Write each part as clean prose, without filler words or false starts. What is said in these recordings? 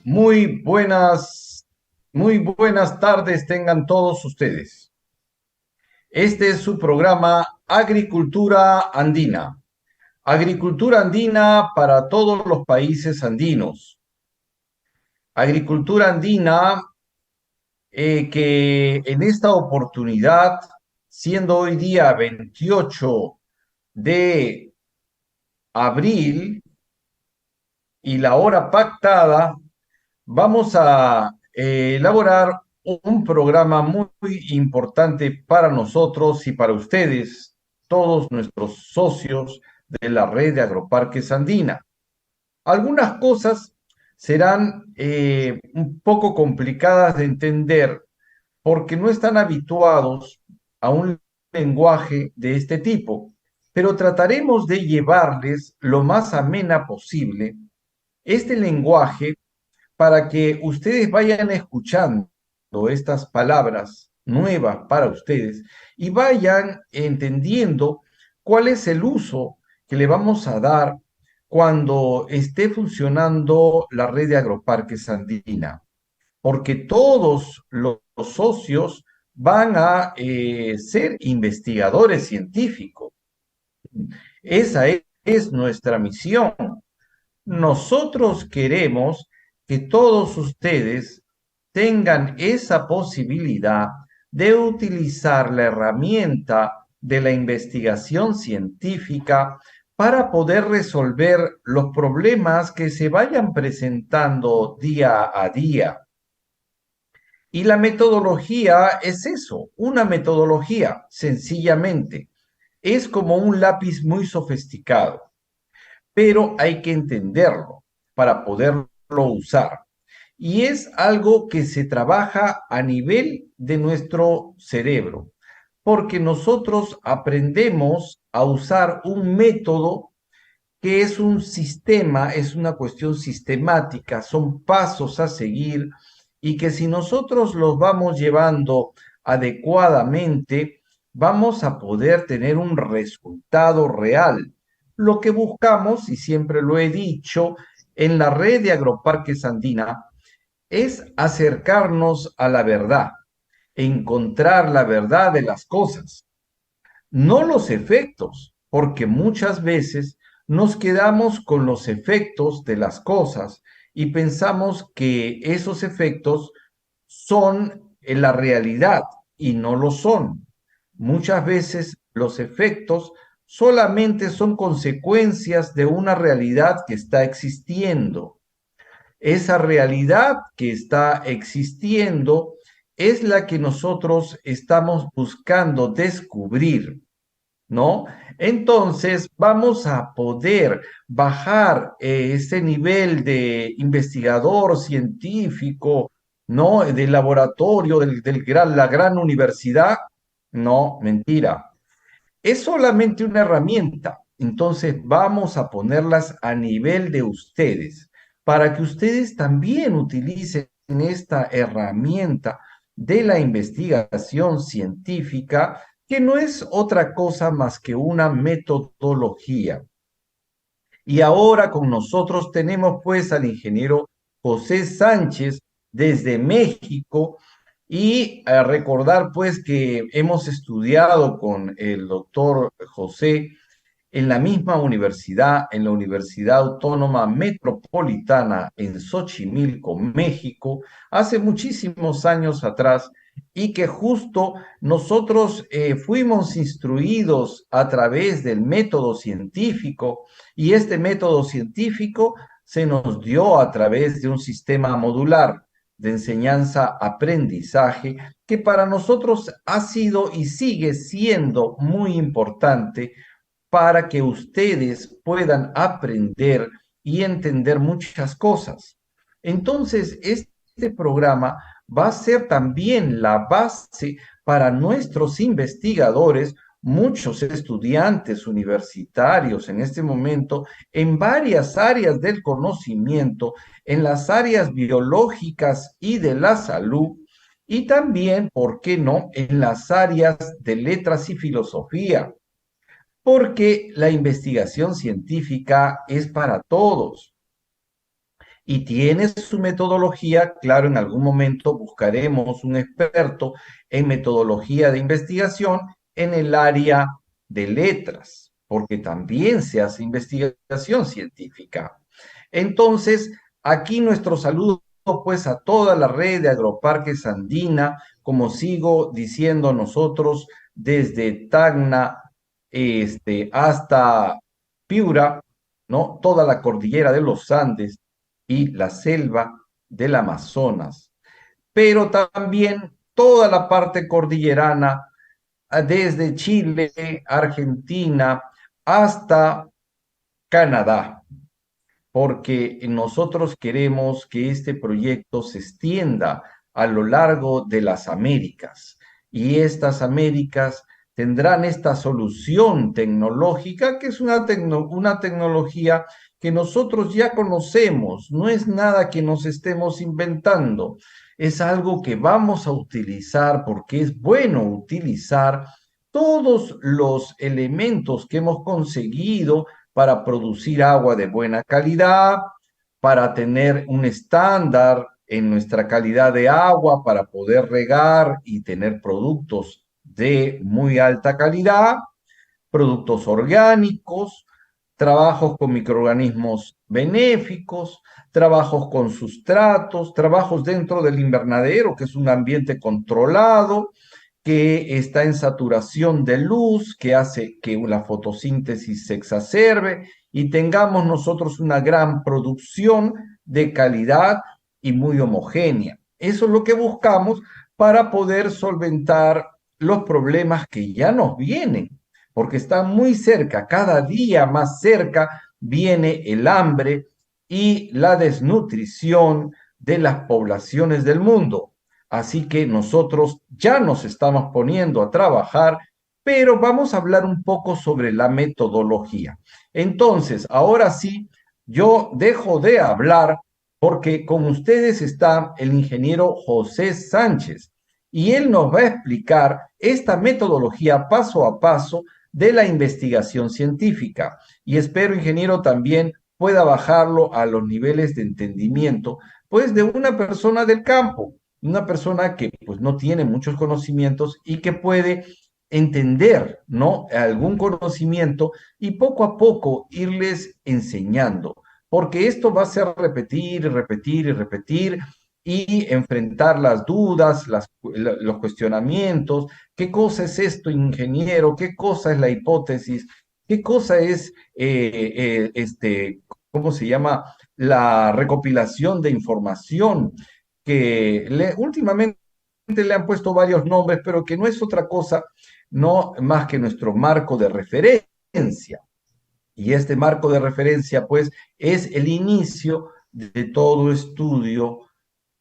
Muy buenas, muy buenas tardes tengan todos ustedes. Este es su programa Agricultura Andina. Agricultura andina para todos los países andinos. Agricultura andina que en esta oportunidad, siendo hoy día 28 de abril y la hora pactada, vamos a elaborar un programa muy importante para nosotros y para ustedes, todos nuestros socios de la red de agroparques andina. Algunas cosas serán un poco complicadas de entender porque no están habituados a un lenguaje de este tipo, pero trataremos de llevarles lo más amena posible este lenguaje para que ustedes vayan escuchando estas palabras nuevas para ustedes y vayan entendiendo cuál es el uso que le vamos a dar cuando esté funcionando la red de agroparques andina, porque todos los socios van a ser investigadores científicos. Esa es nuestra misión. Nosotros queremos que todos ustedes tengan esa posibilidad de utilizar la herramienta de la investigación científica para poder resolver los problemas que se vayan presentando día a día. Y la metodología es eso, una metodología, sencillamente. Es como un lápiz muy sofisticado, pero hay que entenderlo para poderlo usar. Y es algo que se trabaja a nivel de nuestro cerebro, porque nosotros aprendemos a usar un método que es un sistema, es una cuestión sistemática, son pasos a seguir y que si nosotros los vamos llevando adecuadamente, vamos a poder tener un resultado real. Lo que buscamos, y siempre lo he dicho, en la red de agroparques andina, es acercarnos a la verdad, encontrar la verdad de las cosas, no los efectos, porque muchas veces nos quedamos con los efectos de las cosas y pensamos que esos efectos son en la realidad y no lo son. Muchas veces los efectos solamente son consecuencias de una realidad que está existiendo. Esa realidad que está existiendo es la que nosotros estamos buscando descubrir, ¿no? Entonces vamos a poder bajar ese nivel de investigador científico, ¿no? Del laboratorio, la gran universidad. No, mentira. Es solamente una herramienta. Entonces vamos a ponerlas a nivel de ustedes para que ustedes también utilicen esta herramienta de la investigación científica, que no es otra cosa más que una metodología. Y ahora con nosotros tenemos pues al ingeniero José Sánchez desde México y a recordar pues que hemos estudiado con el doctor José en la misma universidad, en la Universidad Autónoma Metropolitana en Xochimilco, México, hace muchísimos años atrás, y que justo nosotros fuimos instruidos a través del método científico, y este método científico se nos dio a través de un sistema modular de enseñanza-aprendizaje que para nosotros ha sido y sigue siendo muy importante para que ustedes puedan aprender y entender muchas cosas. Entonces, este este programa va a ser también la base para nuestros investigadores, muchos estudiantes universitarios en este momento, en varias áreas del conocimiento, en las áreas biológicas y de la salud, y también, ¿por qué no?, en las áreas de letras y filosofía, porque la investigación científica es para todos y tiene su metodología. Claro, en algún momento buscaremos un experto en metodología de investigación en el área de letras, porque también se hace investigación científica. Entonces, aquí nuestro saludo pues a toda la red de agroparques andina, como sigo diciendo nosotros, desde Tacna hasta Piura, ¿no? Toda la cordillera de los Andes y la selva del Amazonas, pero también toda la parte cordillerana, desde Chile, Argentina, hasta Canadá, porque nosotros queremos que este proyecto se extienda a lo largo de las Américas y estas Américas tendrán esta solución tecnológica que es una tecnología que nosotros ya conocemos, no es nada que nos estemos inventando, es algo que vamos a utilizar porque es bueno utilizar todos los elementos que hemos conseguido para producir agua de buena calidad, para tener un estándar en nuestra calidad de agua, para poder regar y tener productos de muy alta calidad, productos orgánicos, trabajos con microorganismos benéficos, trabajos con sustratos, trabajos dentro del invernadero, que es un ambiente controlado, que está en saturación de luz, que hace que la fotosíntesis se exacerbe y tengamos nosotros una gran producción de calidad y muy homogénea. Eso es lo que buscamos para poder solventar los problemas que ya nos vienen, porque están muy cerca, cada día más cerca viene el hambre y la desnutrición de las poblaciones del mundo. Así que nosotros ya nos estamos poniendo a trabajar, pero vamos a hablar un poco sobre la metodología. Entonces, ahora sí, yo dejo de hablar porque con ustedes está el ingeniero José Sánchez y él nos va a explicar esta metodología paso a paso de la investigación científica. Y espero, ingeniero, también pueda bajarlo a los niveles de entendimiento, pues de una persona del campo, una persona que pues no tiene muchos conocimientos y que puede entender, ¿no?, algún conocimiento y poco a poco irles enseñando, porque esto va a ser repetir y repetir y repetir y enfrentar las dudas, los cuestionamientos. ¿Qué cosa es esto, ingeniero? ¿Qué cosa es la hipótesis? ¿Qué cosa es, cómo se llama, la recopilación de información? Últimamente le han puesto varios nombres, pero que no es otra cosa, no más que nuestro marco de referencia. Y este marco de referencia, pues, es el inicio de todo estudio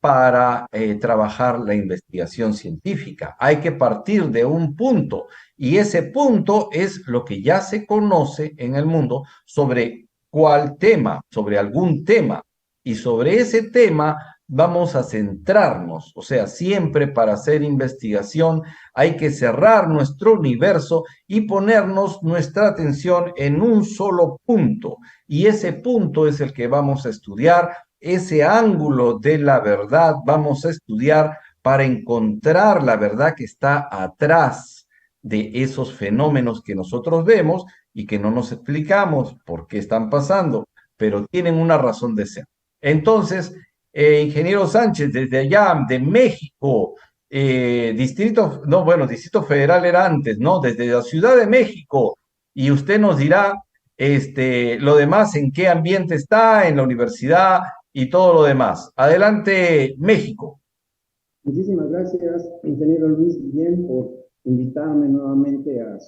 para trabajar la investigación científica. Hay que partir de un punto y ese punto es lo que ya se conoce en el mundo sobre cuál tema, sobre algún tema. Y sobre ese tema vamos a centrarnos. O sea, siempre para hacer investigación hay que cerrar nuestro universo y ponernos nuestra atención en un solo punto. Y ese punto es el que vamos a estudiar, ese ángulo de la verdad vamos a estudiar para encontrar la verdad que está atrás de esos fenómenos que nosotros vemos y que no nos explicamos por qué están pasando, pero tienen una razón de ser. Entonces, ingeniero Sánchez, desde allá de México, distrito, no, bueno, Distrito Federal era antes, ¿no? Desde la Ciudad de México, y usted nos dirá, lo demás, en qué ambiente está, en la universidad y todo lo demás. Adelante, México. Muchísimas gracias, ingeniero Luis Guillén, por invitarme nuevamente a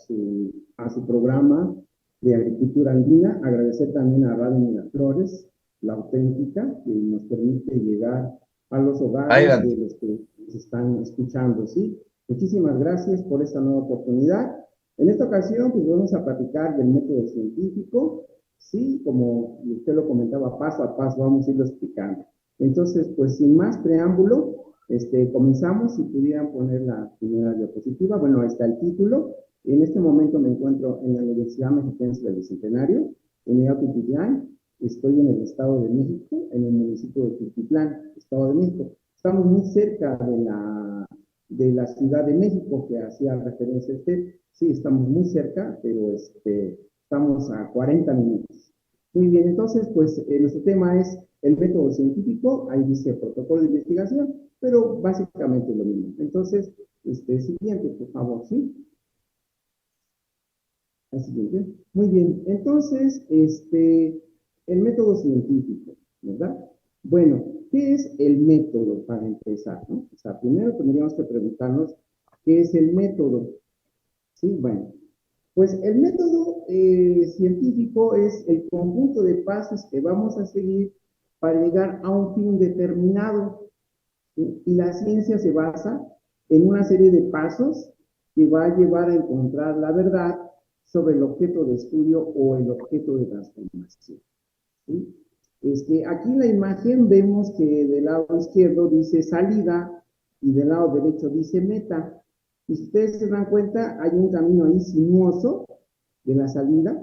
su programa de agricultura andina. Agradecer también a Radio Miraflores, la auténtica, que nos permite llegar a los hogares Adelante. de los que nos están escuchando, ¿sí? Muchísimas gracias por esta nueva oportunidad. En esta ocasión, pues vamos a platicar del método científico, ¿sí? Como usted lo comentaba, paso a paso vamos a irlo explicando. Entonces, pues sin más preámbulo, comenzamos. Si pudieran poner la primera diapositiva. Bueno, ahí está el título. En este momento me encuentro en la Universidad Mexicana del Bicentenario, Unidad Tultitlán. Estoy en el Estado de México, en el municipio de Tultitlán, Estado de México. Estamos muy cerca de la Ciudad de México, que hacía referencia a usted. Sí, estamos muy cerca, pero estamos a 40 minutos. Muy bien, entonces, pues nuestro tema es el método científico. Ahí dice protocolo de investigación, pero básicamente es lo mismo. Entonces, siguiente, por favor, ¿sí? El siguiente. Muy bien, entonces, el método científico, ¿verdad? Bueno, ¿qué es el método para empezar, no? O sea, primero tendríamos que preguntarnos qué es el método, ¿sí? Bueno, pues el método científico es el conjunto de pasos que vamos a seguir para llegar a un fin determinado, ¿sí? Y la ciencia se basa en una serie de pasos que va a llevar a encontrar la verdad sobre el objeto de estudio o el objeto de transformación, ¿sí? Aquí en la imagen vemos que del lado izquierdo dice salida y del lado derecho dice meta. Y si ustedes se dan cuenta, hay un camino ahí sinuoso de la salida.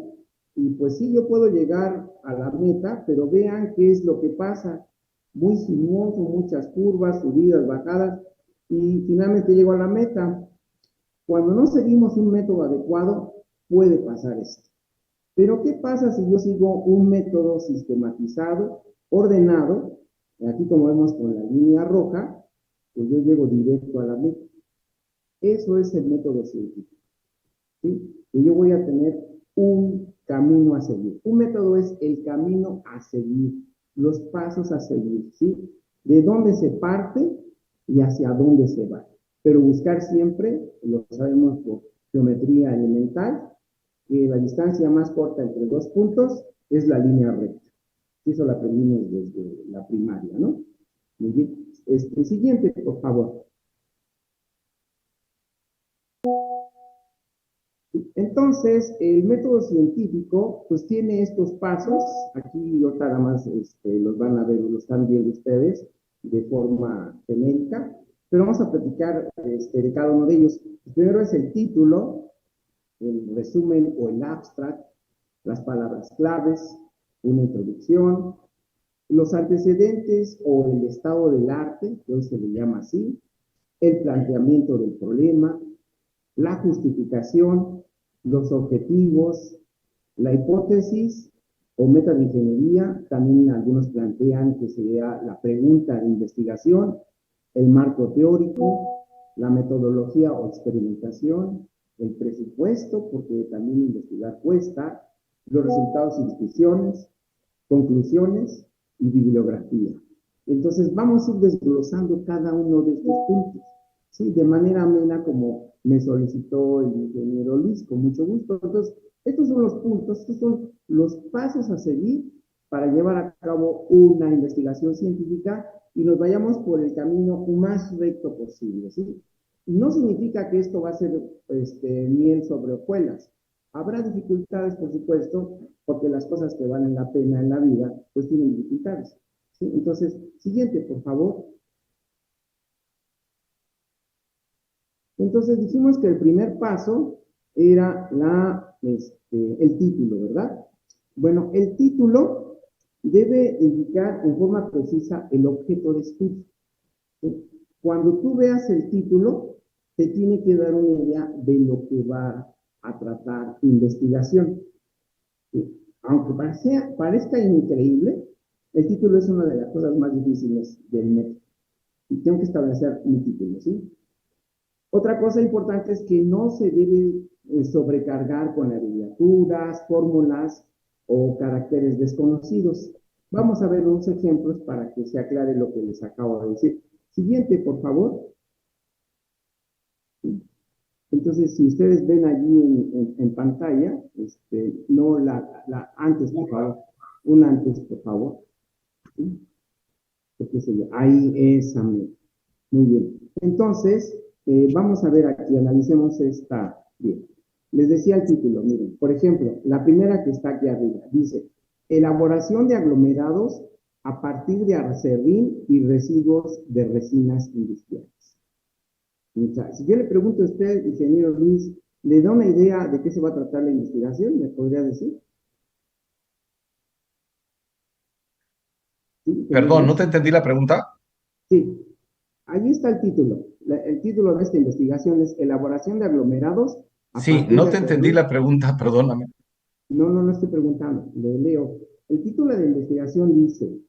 Y pues sí, yo puedo llegar a la meta, pero vean qué es lo que pasa. Muy sinuoso, muchas curvas, subidas, bajadas, y finalmente llego a la meta. Cuando no seguimos un método adecuado, puede pasar esto. Pero ¿qué pasa si yo sigo un método sistematizado, ordenado? Aquí como vemos con la línea roja, pues yo llego directo a la meta. Eso es el método científico, ¿sí? Y yo voy a tener un camino a seguir. Un método es el camino a seguir, los pasos a seguir, ¿sí? De dónde se parte y hacia dónde se va. Pero buscar siempre, lo sabemos por geometría elemental, que la distancia más corta entre dos puntos es la línea recta. Eso lo aprendimos desde la primaria, ¿no? Muy bien. Siguiente, por favor. Entonces, el método científico, pues tiene estos pasos. Aquí ahorita nada más los van a ver, los están viendo ustedes de forma genérica, pero vamos a platicar de cada uno de ellos. El primero es el título, el resumen o el abstract, las palabras claves, una introducción, los antecedentes o el estado del arte, que hoy se le llama así, el planteamiento del problema, la justificación, los objetivos, la hipótesis o meta de ingeniería. También algunos plantean que sería la pregunta de investigación, el marco teórico, la metodología o experimentación, el presupuesto, porque también investigar cuesta, los resultados y discusiones, conclusiones y bibliografía. Entonces vamos a ir desglosando cada uno de estos puntos, ¿sí? De manera amena, como me solicitó el ingeniero Luis, con mucho gusto. Entonces, estos son los puntos, estos son los pasos a seguir para llevar a cabo una investigación científica y nos vayamos por el camino más recto posible, ¿sí? No significa que esto va a ser miel sobre hojuelas. Habrá dificultades, por supuesto, porque las cosas que valen la pena en la vida, pues tienen dificultades, ¿sí? Entonces, siguiente, por favor. Entonces dijimos que el primer paso era el título, ¿verdad? Bueno, el título debe indicar en forma precisa el objeto de estudio, ¿sí? Cuando tú veas el título, te tiene que dar una idea de lo que va a tratar tu investigación, ¿sí? Aunque parezca increíble, el título es una de las cosas más difíciles del método. Y tengo que establecer mi título, ¿sí? Otra cosa importante es que no se debe sobrecargar con abreviaturas, fórmulas o caracteres desconocidos. Vamos a ver unos ejemplos para que se aclare lo que les acabo de decir. Siguiente, por favor. Entonces, si ustedes ven allí en pantalla, no antes, por favor. Un antes, por favor. ¿Sí? qué sé yo, ahí esa meta. Muy bien. Entonces, vamos a ver aquí, analicemos esta. Bien. Les decía el título, miren, por ejemplo, la primera que está aquí arriba, dice, elaboración de aglomerados a partir de acerrín y residuos de resinas industriales. O sea, si yo le pregunto a usted, ingeniero Luis, ¿le da una idea de qué se va a tratar la investigación? ¿Me podría decir? ¿Sí, ingeniero Perdón, no Luis? te entendí la pregunta. Sí, ahí está el título. El título de esta investigación es Elaboración de aglomerados a Sí, partir no de te entendí acerrín. la pregunta, perdóname. No, no, no estoy preguntando, le leo. El título de la investigación dice,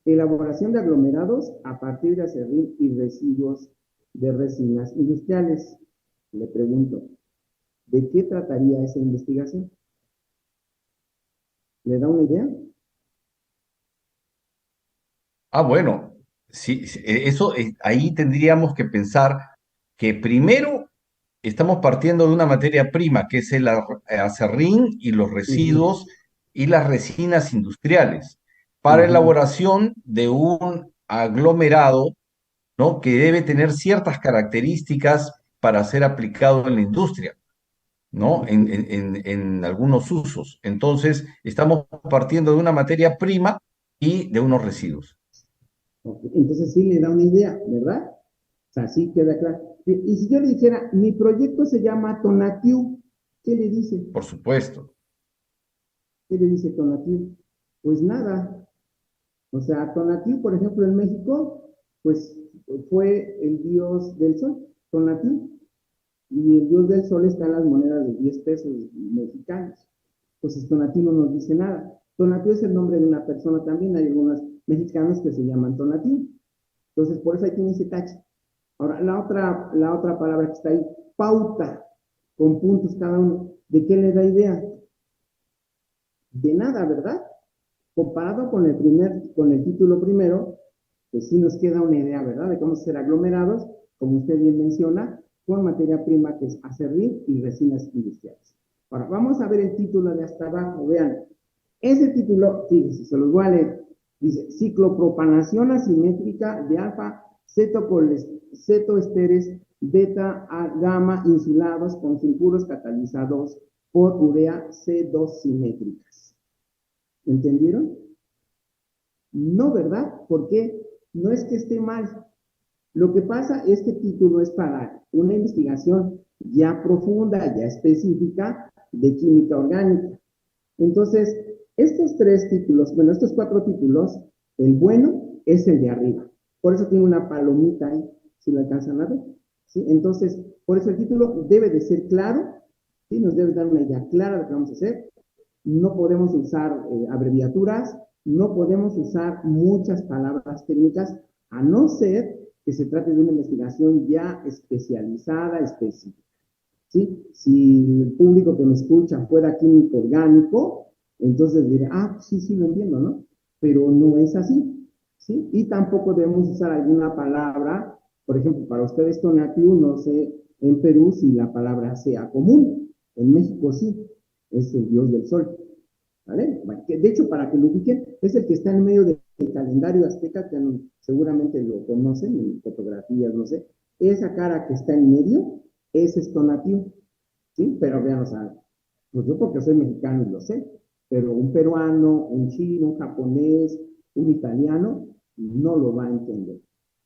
elaboración de aglomerados a partir de acerrín y residuos de resinas industriales. Le pregunto, ¿de qué trataría esa investigación? ¿Le da una idea? Ah, bueno, sí, sí, eso ahí tendríamos que pensar que primero estamos partiendo de una materia prima, que es el acerrín y los Uh -huh, residuos y las resinas industriales, uh para -huh, elaboración de un aglomerado, ¿no? Que debe tener ciertas características para ser aplicado en la industria, ¿no? okay, En algunos usos. Entonces, estamos partiendo de una materia prima y de unos residuos, okay. Entonces sí le da una idea, ¿verdad? O sea, sí queda claro. Y si yo le dijera, mi proyecto se llama Tonatiu, ¿qué le dice? por supuesto. ¿Qué le dice Tonatiu? Pues nada. O sea, Tonatiuh, por ejemplo, en México, pues fue el dios del sol, Tonatiuh, y el dios del sol está en las monedas de 10 pesos mexicanos. Entonces, Tonatiuh no nos dice nada. Tonatiuh es el nombre de una persona también, hay algunos mexicanos que se llaman Tonatiuh. Entonces, por eso ahí tiene ese tache. Ahora, la otra palabra que está ahí, pauta, con puntos cada uno. ¿De qué le da idea? De nada, ¿verdad? Comparado con el título primero, pues sí nos queda una idea, ¿verdad? De cómo ser aglomerados, como usted bien menciona, con materia prima que es acerrín y resinas industriales. Ahora, vamos a ver el título de hasta abajo, vean. Ese título, fíjense, se los voy a leer. Dice, ciclopropanación asimétrica de alfa cetoesteres beta gamma insulados con sulfuros catalizados por urea C2 simétricas. ¿Entendieron? No, ¿verdad? Porque no es que esté mal. Lo que pasa es que este título es para una investigación ya profunda, ya específica de química orgánica. Entonces, estos tres títulos, bueno, estos cuatro títulos, el bueno es el de arriba. Por eso tiene una palomita ahí, si lo alcanzan a ver. ¿Sí? Entonces, por eso el título debe de ser claro, ¿sí? Nos debe dar una idea clara de lo que vamos a hacer. No podemos usar abreviaturas, no podemos usar muchas palabras técnicas, a no ser que se trate de una investigación ya especializada, específica. ¿Sí? Si el público que me escucha fuera químico orgánico, entonces diré, pues sí, sí, lo entiendo, ¿no? Pero no es así, ¿sí? Y tampoco debemos usar alguna palabra, por ejemplo, para ustedes Tonatiuh, no sé en Perú si la palabra sea común, en México sí, es el dios del sol, ¿vale? De hecho, para que lo ubiquen, es el que está en medio del calendario azteca, que seguramente lo conocen en fotografías, no sé. Esa cara que está en medio, ese es Tonatiuh, ¿sí? Pero vean, o sea, pues yo porque soy mexicano y lo sé, pero un peruano, un chino, un japonés, un italiano, no lo va a entender.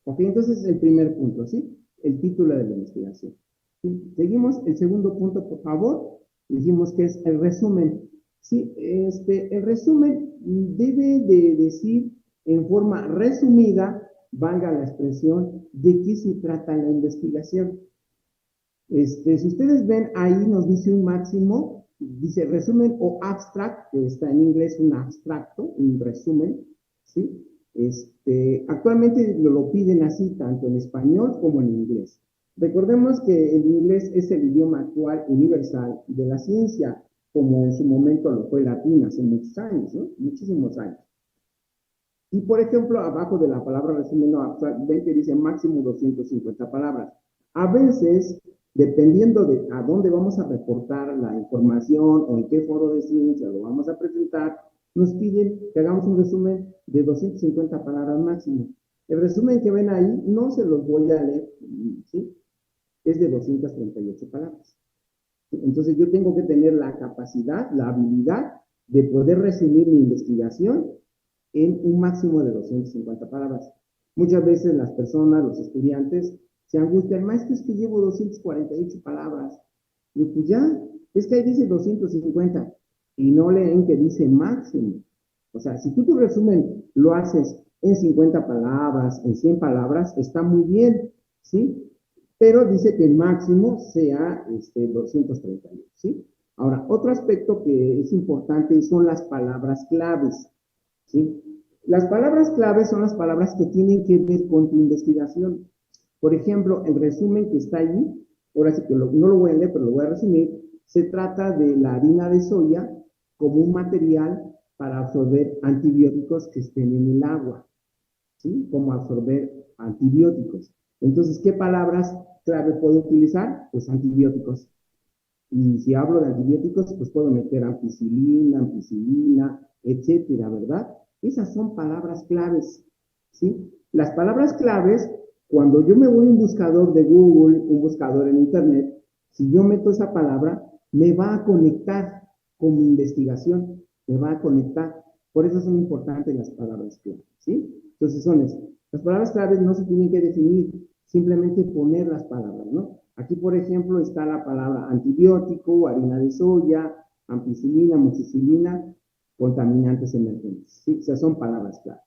Ok, entonces el primer punto, ¿sí? El título de la investigación. ¿Sí? Seguimos el segundo punto, por favor. Dijimos que es el resumen. Sí, el resumen debe de decir en forma resumida, valga la expresión, de qué se trata la investigación. Si ustedes ven ahí nos dice un máximo, dice resumen o abstract, que está en inglés un abstracto, un resumen, ¿sí? Actualmente lo piden así, tanto en español como en inglés. Recordemos que el inglés es el idioma actual universal de la ciencia, como en su momento lo fue el latín hace muchos años, ¿no? Muchísimos años. Y por ejemplo, abajo de la palabra resumen o abstract, ven que dice máximo 250 palabras. A veces, dependiendo de a dónde vamos a reportar la información o en qué foro de ciencia lo vamos a presentar, nos piden que hagamos un resumen de 250 palabras máximo. El resumen que ven ahí no se los voy a leer, ¿sí? Es de 238 palabras. Entonces yo tengo que tener la capacidad, la habilidad de poder resumir mi investigación en un máximo de 250 palabras. Muchas veces las personas, los estudiantes, se angustian, maestro, es que llevo 248 palabras. Y pues ya, es que ahí dice 250 y no leen que dice máximo. O sea, si tú tu resumen lo haces en 50 palabras, en 100 palabras, está muy bien, ¿sí? Pero dice que el máximo sea 231, ¿sí? Ahora, otro aspecto que es importante son las palabras claves, ¿sí? Las palabras claves son las palabras que tienen que ver con tu investigación. Por ejemplo, el resumen que está ahí, ahora sí que no lo voy a leer, pero lo voy a resumir, se trata de la harina de soya como un material para absorber antibióticos que estén en el agua, ¿sí? Como absorber antibióticos. Entonces, ¿qué palabras clave puedo utilizar? Pues antibióticos. Y si hablo de antibióticos, pues puedo meter ampicilina, etcétera, ¿verdad? Esas son palabras claves, ¿sí? Las palabras claves, cuando yo me voy a un buscador de Google, un buscador en Internet, si yo meto esa palabra, me va a conectar con mi investigación, me va a conectar. Por eso son importantes las palabras claves, ¿sí? Entonces son esas. Las palabras claves no se tienen que definir, simplemente poner las palabras, ¿no? Aquí, por ejemplo, está la palabra antibiótico, harina de soya, ampicilina, mucicilina, contaminantes emergentes. ¿Sí? O sea, son palabras clave.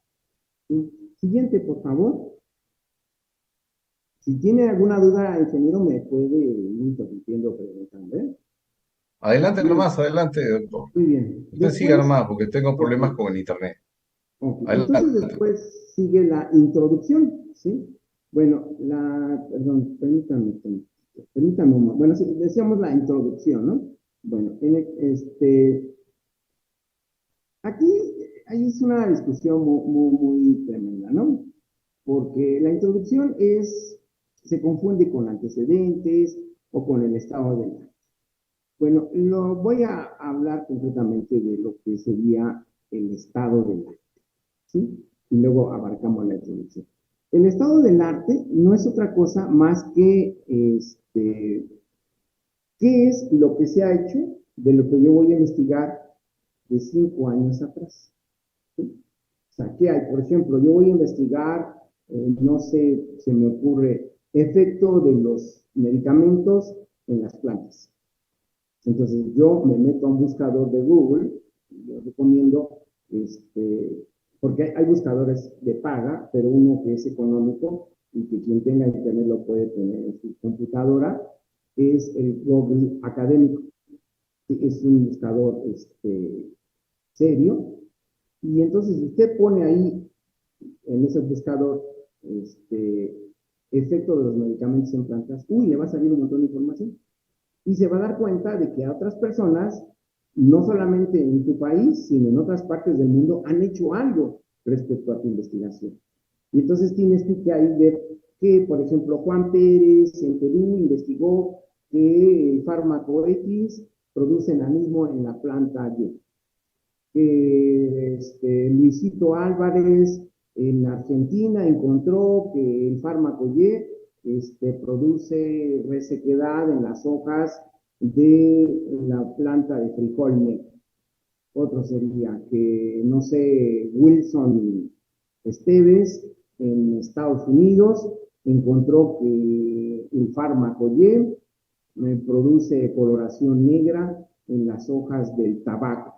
¿Sí? Siguiente, por favor. Si tiene alguna duda, ingeniero, me puede ir interrumpiendo, preguntando. ¿Eh? Adelante Bien, nomás, adelante, doctor. muy bien. Usted siga Después, nomás, porque tengo ok, problemas con el internet. ok. Entonces Adelante. después sigue la introducción, ¿sí? Bueno, perdón, permítame, bueno, sí, decíamos la introducción, ¿no? Bueno, aquí ahí es una discusión muy tremenda, ¿no? Porque la introducción se confunde con antecedentes o con el estado del arte. Bueno, lo voy a hablar concretamente de lo que sería el estado del arte, ¿sí? Y luego abarcamos la introducción. El estado del arte no es otra cosa más que, ¿qué es lo que se ha hecho de lo que yo voy a investigar de 5 años atrás? ¿Sí? O sea, ¿qué hay? Por ejemplo, yo voy a investigar, no sé, se me ocurre, efecto de los medicamentos en las plantas. Entonces, yo me meto a un buscador de Google, yo recomiendo, porque hay buscadores de paga, pero uno que es económico y que quien tenga internet lo puede tener en su computadora, es el Google Académico. Es un buscador serio, y entonces usted pone ahí en ese buscador efecto de los medicamentos en plantas, uy, le va a salir un montón de información. Y se va a dar cuenta de que otras personas, no solamente en tu país, sino en otras partes del mundo, han hecho algo respecto a tu investigación. Y entonces tienes tú que ahí ver que, por ejemplo, Juan Pérez en Perú investigó que el fármaco X produce enanismo en la planta Y, que Luisito Álvarez en Argentina encontró que el fármaco Y produce resequedad en las hojas de la planta de frijol negro. Otro sería que, no sé, Wilson Esteves en Estados Unidos encontró que el fármaco Y produce coloración negra en las hojas del tabaco.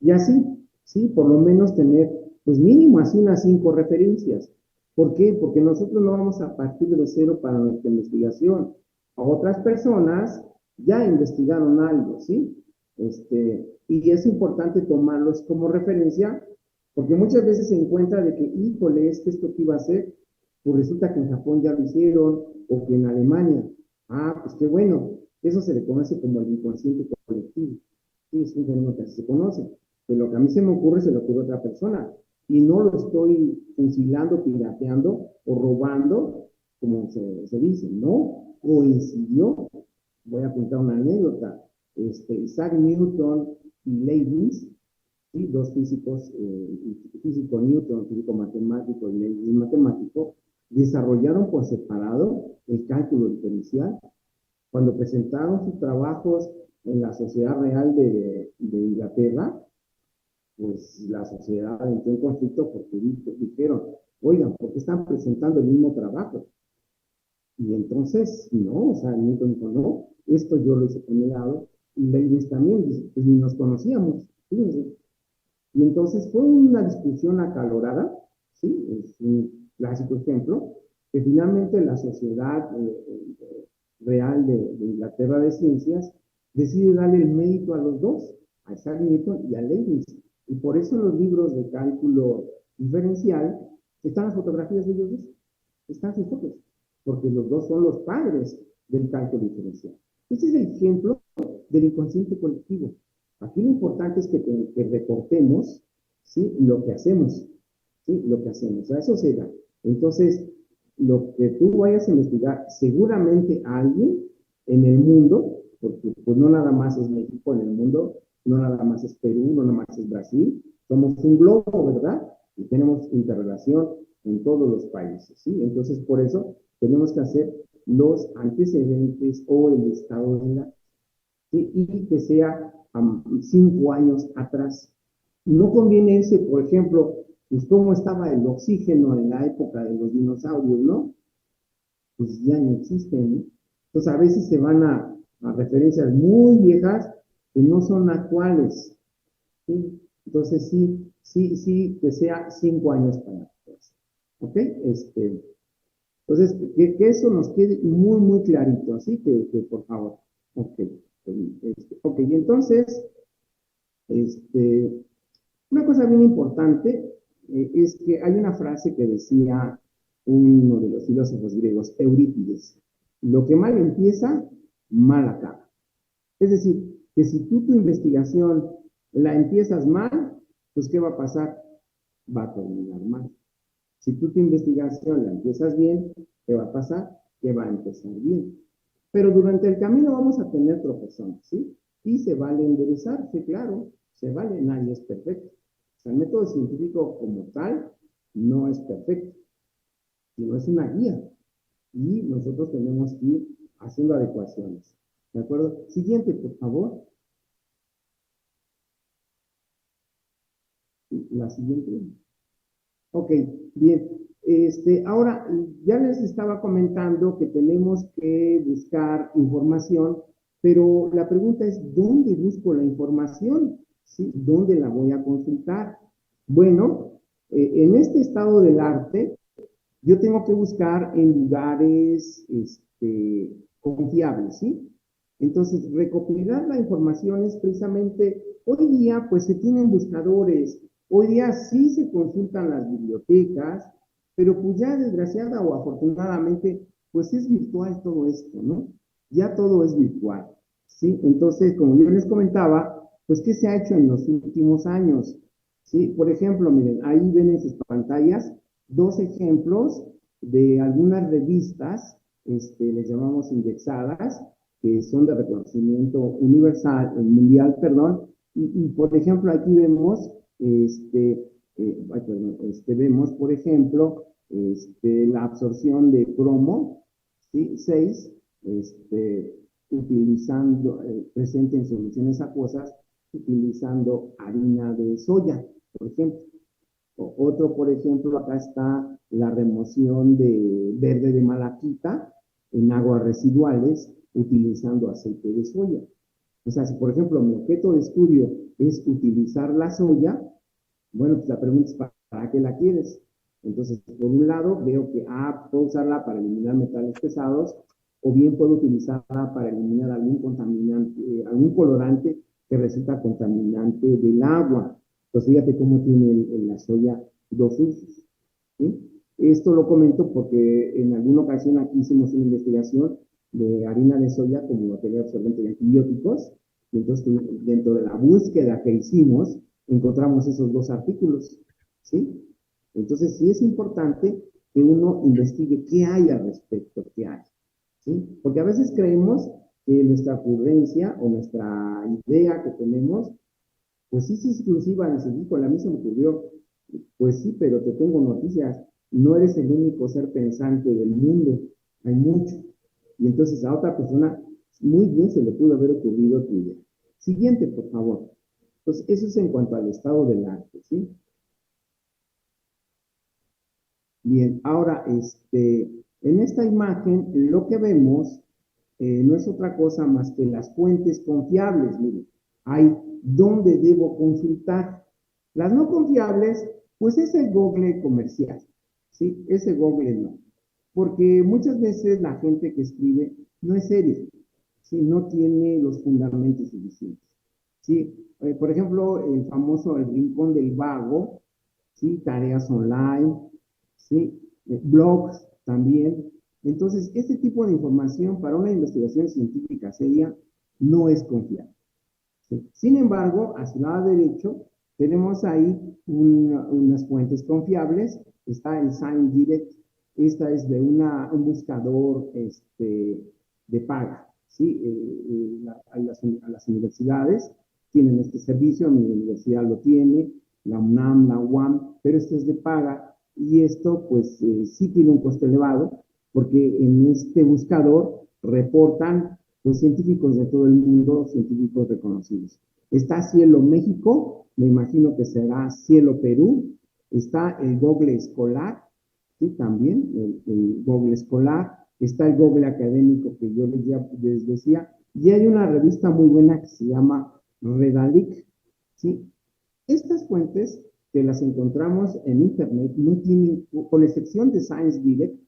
Y así, sí, por lo menos tener, pues mínimo así unas 5 referencias. ¿Por qué? Porque nosotros no vamos a partir de cero para nuestra investigación. A otras personas ya investigaron algo, ¿sí? Y es importante tomarlos como referencia, porque muchas veces se encuentra de que, híjole, es que esto que iba a hacer, pues resulta que en Japón ya lo hicieron, o que en Alemania. Ah, pues qué bueno. Eso se le conoce como el inconsciente colectivo. Sí, es un fenómeno que así se conoce, que lo que a mí se me ocurre se lo ocurre a otra persona. Y no lo estoy fusilando, pirateando o robando, como se dice, no, coincidió. Voy a contar una anécdota. Isaac Newton y Leibniz ¿sí? Dos físicos, físico Newton, físico matemático y Leibniz matemático, desarrollaron por separado el cálculo diferencial. Cuando presentaron sus trabajos en la Sociedad Real de Inglaterra, pues la sociedad entró en conflicto porque dijeron, oigan, ¿por qué están presentando el mismo trabajo? Y entonces, no, o sea, Newton dijo, no, esto yo lo hice por mi lado, y Leibniz también, dice, pues ni nos conocíamos, fíjense. Y entonces fue una discusión acalorada, ¿sí? Es un clásico ejemplo, que finalmente la Sociedad Real de Inglaterra de Ciencias decide darle el mérito a los dos, a Isaac Newton y a Leibniz. Y por eso en los libros de cálculo diferencial están las fotografías de ellos dos, están sus fotos, porque los dos son los padres del cálculo diferencial. Este es el ejemplo del inconsciente colectivo. Aquí lo importante es que reportemos, ¿sí? Lo que hacemos, ¿sí? Lo que hacemos. A eso se da. Entonces, lo que tú vayas a investigar, seguramente alguien en el mundo, porque pues no nada más es México en el mundo, no nada más es Perú, no nada más es Brasil, somos un globo, ¿verdad? Y tenemos interrelación en todos los países, ¿sí? Entonces, por eso tenemos que hacer los antecedentes o el estado de la, ¿sí? Y que sea 5 años atrás. No conviene ese, por ejemplo, pues cómo estaba el oxígeno en la época de los dinosaurios, ¿no? Pues ya no existen, ¿no? Entonces a veces se van a referencias muy viejas que no son actuales, ¿sí? Entonces sí, que sea 5 años para atrás. ¿Ok? Entonces, que eso nos quede muy, muy clarito, así que por favor. Ok. Ok, y entonces, este, una cosa bien importante es que hay una frase que decía uno de los filósofos griegos, Eurípides, lo que mal empieza, mal acaba. Es decir, que si tú tu investigación la empiezas mal, pues ¿qué va a pasar? Va a terminar mal. Si tú tu investigación la empiezas bien, ¿qué va a pasar? Que va a empezar bien. Pero durante el camino vamos a tener tropezones, ¿sí? Y se vale enderezarse, claro, se vale, nadie es perfecto. O sea, el método científico como tal no es perfecto, sino es una guía. Y nosotros tenemos que ir haciendo adecuaciones. ¿De acuerdo? Siguiente, por favor. La siguiente. Ok, bien. Ahora, ya les estaba comentando que tenemos que buscar información, pero la pregunta es, ¿dónde busco la información? ¿Sí? ¿Dónde la voy a consultar? Bueno, en este estado del arte, yo tengo que buscar en lugares confiables, ¿sí? Entonces, recopilar la información es precisamente, hoy día pues se tienen buscadores, hoy día sí se consultan las bibliotecas, pero pues ya desgraciada o afortunadamente, pues es virtual todo esto, ¿no? Ya todo es virtual, ¿sí? Entonces, como yo les comentaba, pues ¿qué se ha hecho en los últimos años? ¿Sí? Por ejemplo, miren, ahí ven en sus pantallas dos ejemplos de algunas revistas, les llamamos indexadas, que son de reconocimiento universal, mundial, perdón, y por ejemplo aquí vemos, vemos por ejemplo, la absorción de cromo, ¿sí? 6, utilizando, presente en soluciones acuosas, utilizando harina de soya, por ejemplo. Otro, por ejemplo, acá está la remoción de verde de malaquita en aguas residuales utilizando aceite de soya. O sea, si por ejemplo mi objeto de estudio es utilizar la soya, bueno, pues la pregunta es ¿para qué la quieres? Entonces, por un lado, veo que puedo usarla para eliminar metales pesados, o bien puedo utilizarla para eliminar algún contaminante, algún colorante que resulta contaminante del agua. Entonces, fíjate cómo tiene la soya dos usos, ¿sí? Esto lo comento porque en alguna ocasión aquí hicimos una investigación de harina de soya como material absorbente de antibióticos, y entonces dentro de la búsqueda que hicimos, encontramos esos dos artículos, ¿sí? Entonces sí es importante que uno investigue qué hay al respecto, qué hay, ¿sí? Porque a veces creemos que nuestra ocurrencia o nuestra idea que tenemos Pues sí, sí, es exclusiva, dice, híjole, a mí se me ocurrió. Pues sí, pero te tengo noticias. No eres el único ser pensante del mundo. Hay muchos. Y entonces a otra persona muy bien se le pudo haber ocurrido tu idea. Siguiente, por favor. Entonces, eso es en cuanto al estado del arte, ¿sí? Bien, ahora, en esta imagen, lo que vemos no es otra cosa más que las fuentes confiables. Miren, hay dónde debo consultar. Las no confiables, pues es el Google comercial, ¿sí? Ese Google no. Porque muchas veces la gente que escribe no es seria, ¿sí? No tiene los fundamentos suficientes, ¿sí? Por ejemplo, el famoso El Rincón del Vago, ¿sí? Tareas online, ¿sí? Blogs también. Entonces, este tipo de información para una investigación científica seria no es confiable. ¿Sí? Sin embargo, a su lado derecho tenemos ahí unas fuentes confiables. Está el Science Direct. Esta es de un buscador de paga. ¿Sí? A las universidades tienen este servicio, mi universidad lo tiene, la UNAM, la UAM, pero este es de paga y esto pues sí tiene un costo elevado porque en este buscador reportan pues científicos de todo el mundo, científicos reconocidos. Está Cielo México, me imagino que será Cielo Perú, está el Google Escolar, ¿sí? También el Google Escolar, está el Google Académico que yo les decía, y hay una revista muy buena que se llama Redalic, ¿sí? Estas fuentes que las encontramos en Internet no tienen, con excepción de Science Direct,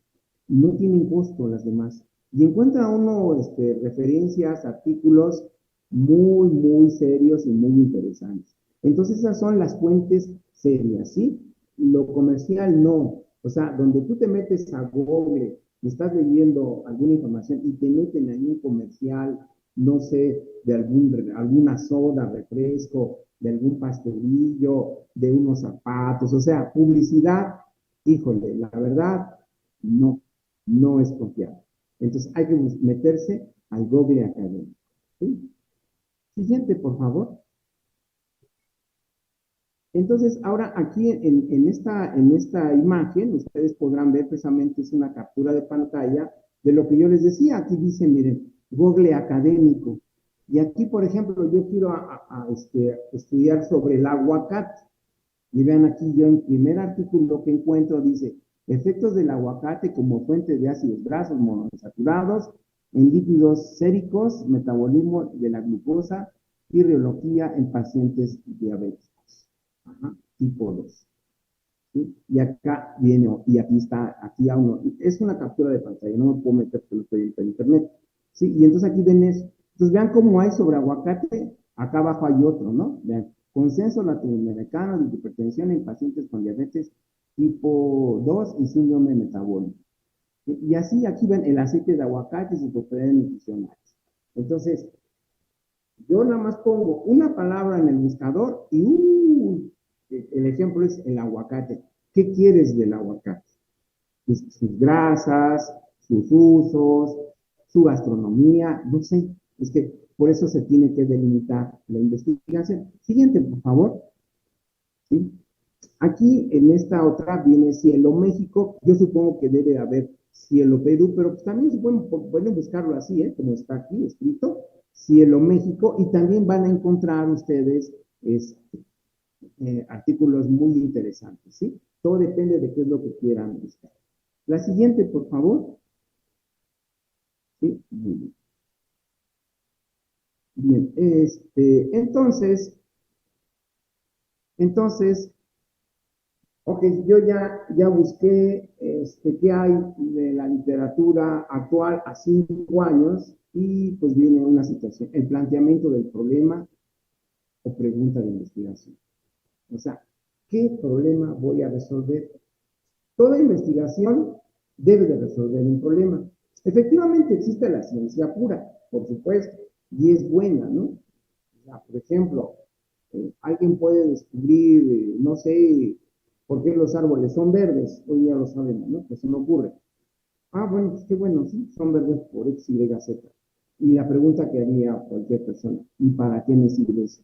no tienen costo las demás. Y encuentra uno referencias, artículos muy, muy serios y muy interesantes. Entonces esas son las fuentes serias, ¿sí? Lo comercial no. O sea, donde tú te metes a Google y estás leyendo alguna información y te meten ahí un comercial, no sé, de alguna soda, refresco, de algún pastelillo, de unos zapatos, o sea, publicidad, híjole, la verdad, no, no es confiable. Entonces hay que meterse al Google Academy. ¿Sí? Siguiente, por favor. Entonces, ahora aquí en esta imagen, ustedes podrán ver precisamente es una captura de pantalla de lo que yo les decía. Aquí dice, miren, Google académico. Y aquí, por ejemplo, yo quiero estudiar sobre el aguacate. Y vean aquí, yo en primer artículo que encuentro dice, efectos del aguacate como fuente de ácidos grasos monoinsaturados en lípidos séricos, metabolismo de la glucosa y reología en pacientes diabéticos. Ajá, tipo 2. ¿Sí? Y acá viene, y aquí está, aquí a uno, es una captura de pantalla, no me puedo meter porque no estoy en internet. ¿Sí? Y entonces aquí ven eso. Entonces vean cómo hay sobre aguacate, acá abajo hay otro, ¿no? Vean, consenso latinoamericano de hipertensión en pacientes con diabetes tipo 2 y síndrome metabólico. Y así aquí ven el aceite de aguacate y sus propiedades nutricionales. Entonces, yo nada más pongo una palabra en el buscador y el ejemplo es el aguacate. ¿Qué quieres del aguacate? Sus grasas, sus usos, su gastronomía, no sé. Es que por eso se tiene que delimitar la investigación. Siguiente, por favor. ¿Sí? Aquí en esta otra viene Cielo México. Yo supongo que debe haber Cielo Perú, pero pues también pueden buscarlo así, ¿eh? Como está aquí escrito, Cielo México, y también van a encontrar ustedes artículos muy interesantes, ¿sí? Todo depende de qué es lo que quieran buscar. La siguiente, por favor. ¿Sí? Muy bien. Bien, entonces, ok, yo ya busqué qué hay de la literatura actual a 5 años y pues viene una situación, el planteamiento del problema o pregunta de investigación. O sea, ¿qué problema voy a resolver? Toda investigación debe de resolver un problema. Efectivamente existe la ciencia pura, por supuesto, y es buena, ¿no? O sea, por ejemplo, alguien puede descubrir, no sé, por qué los árboles son verdes, hoy ya lo sabemos, ¿no? Pues se me ocurre. Ah, bueno, pues qué bueno, sí, son verdes por X, Y, Z. Y la pregunta que haría cualquier persona, ¿y para qué me sirve eso?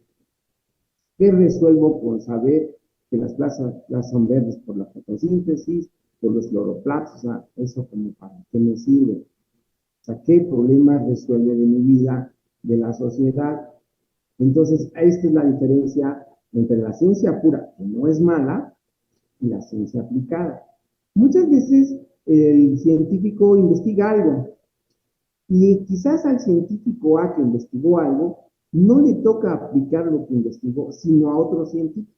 ¿Qué resuelvo con saber que las plantas son verdes por la fotosíntesis, por los cloroplastos? O sea, eso como para qué me sirve. O sea, ¿qué problema resuelve de mi vida, de la sociedad? Entonces, esta es la diferencia entre la ciencia pura, que no es mala, y la ciencia aplicada. Muchas veces el científico investiga algo y quizás al científico A que investigó algo no le toca aplicar lo que investigó, sino a otro científico.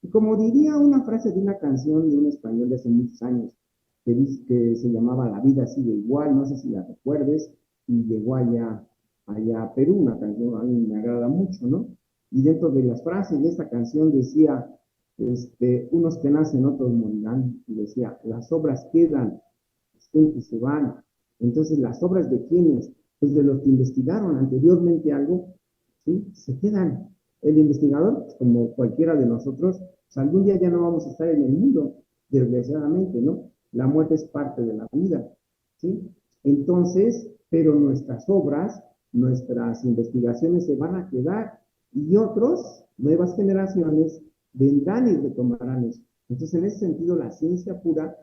Y como diría una frase de una canción de un español de hace muchos años, que, dice, que se llamaba La vida sigue igual, no sé si la recuerdes, y llegó allá a Perú, una canción a mí me agrada mucho, ¿no? Y dentro de las frases de esta canción decía, unos que nacen, otros morirán, y decía, las obras quedan, las gentes se van. Entonces, ¿las obras de quiénes? Pues de los que investigaron anteriormente algo, ¿sí? Se quedan. El investigador, como cualquiera de nosotros, pues algún día ya no vamos a estar en el mundo, desgraciadamente, ¿no? La muerte es parte de la vida, ¿sí? Entonces, pero nuestras obras, nuestras investigaciones se van a quedar y otros, nuevas generaciones, vendrán y retomarán eso. Entonces, en ese sentido, la ciencia pura,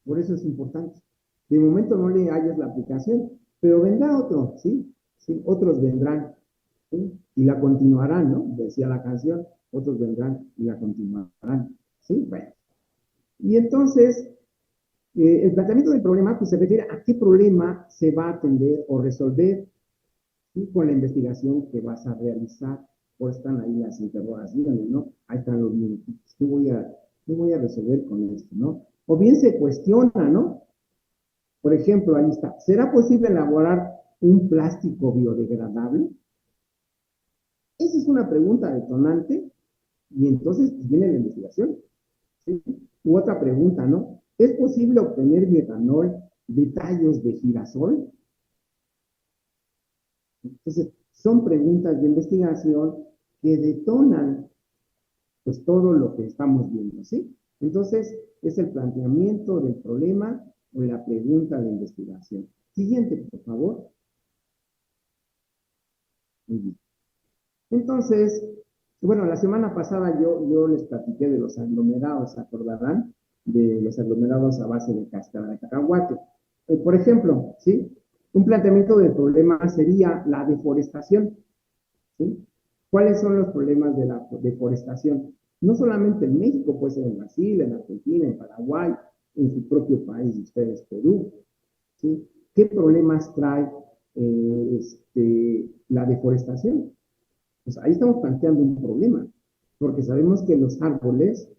por eso es importante. De momento no le hallas la aplicación, pero vendrá otro, ¿sí? ¿Sí? Otros vendrán, ¿sí? Y la continuarán, ¿no? Decía la canción, otros vendrán y la continuarán, ¿sí? Bueno. Y entonces, el planteamiento del problema pues, se refiere a qué problema se va a atender o resolver, ¿sí? Con la investigación que vas a realizar. Por están ahí las interrogaciones, ¿no? Ahí están los minutitos. ¿Qué voy a resolver con esto, no? O bien se cuestiona, ¿no? Por ejemplo, ahí está. ¿Será posible elaborar un plástico biodegradable? Esa es una pregunta detonante y entonces viene la investigación. ¿Sí? U otra pregunta, ¿no? ¿Es posible obtener bioetanol de tallos de girasol? Entonces, son preguntas de investigación que detonan pues todo lo que estamos viendo, ¿sí? Entonces, es el planteamiento del problema o la pregunta de investigación. Siguiente, por favor. Muy bien. Entonces, bueno, la semana pasada yo les platiqué de los aglomerados, ¿se acordarán? De los aglomerados a base de cáscara de cacahuate. Por ejemplo, ¿sí? Un planteamiento del problema sería la deforestación, ¿sí? ¿Cuáles son los problemas de la deforestación? No solamente en México, puede ser en Brasil, en Argentina, en Paraguay, en su propio país, ustedes, Perú, ¿sí? ¿Qué problemas trae la deforestación? Pues ahí estamos planteando un problema, porque sabemos que los árboles,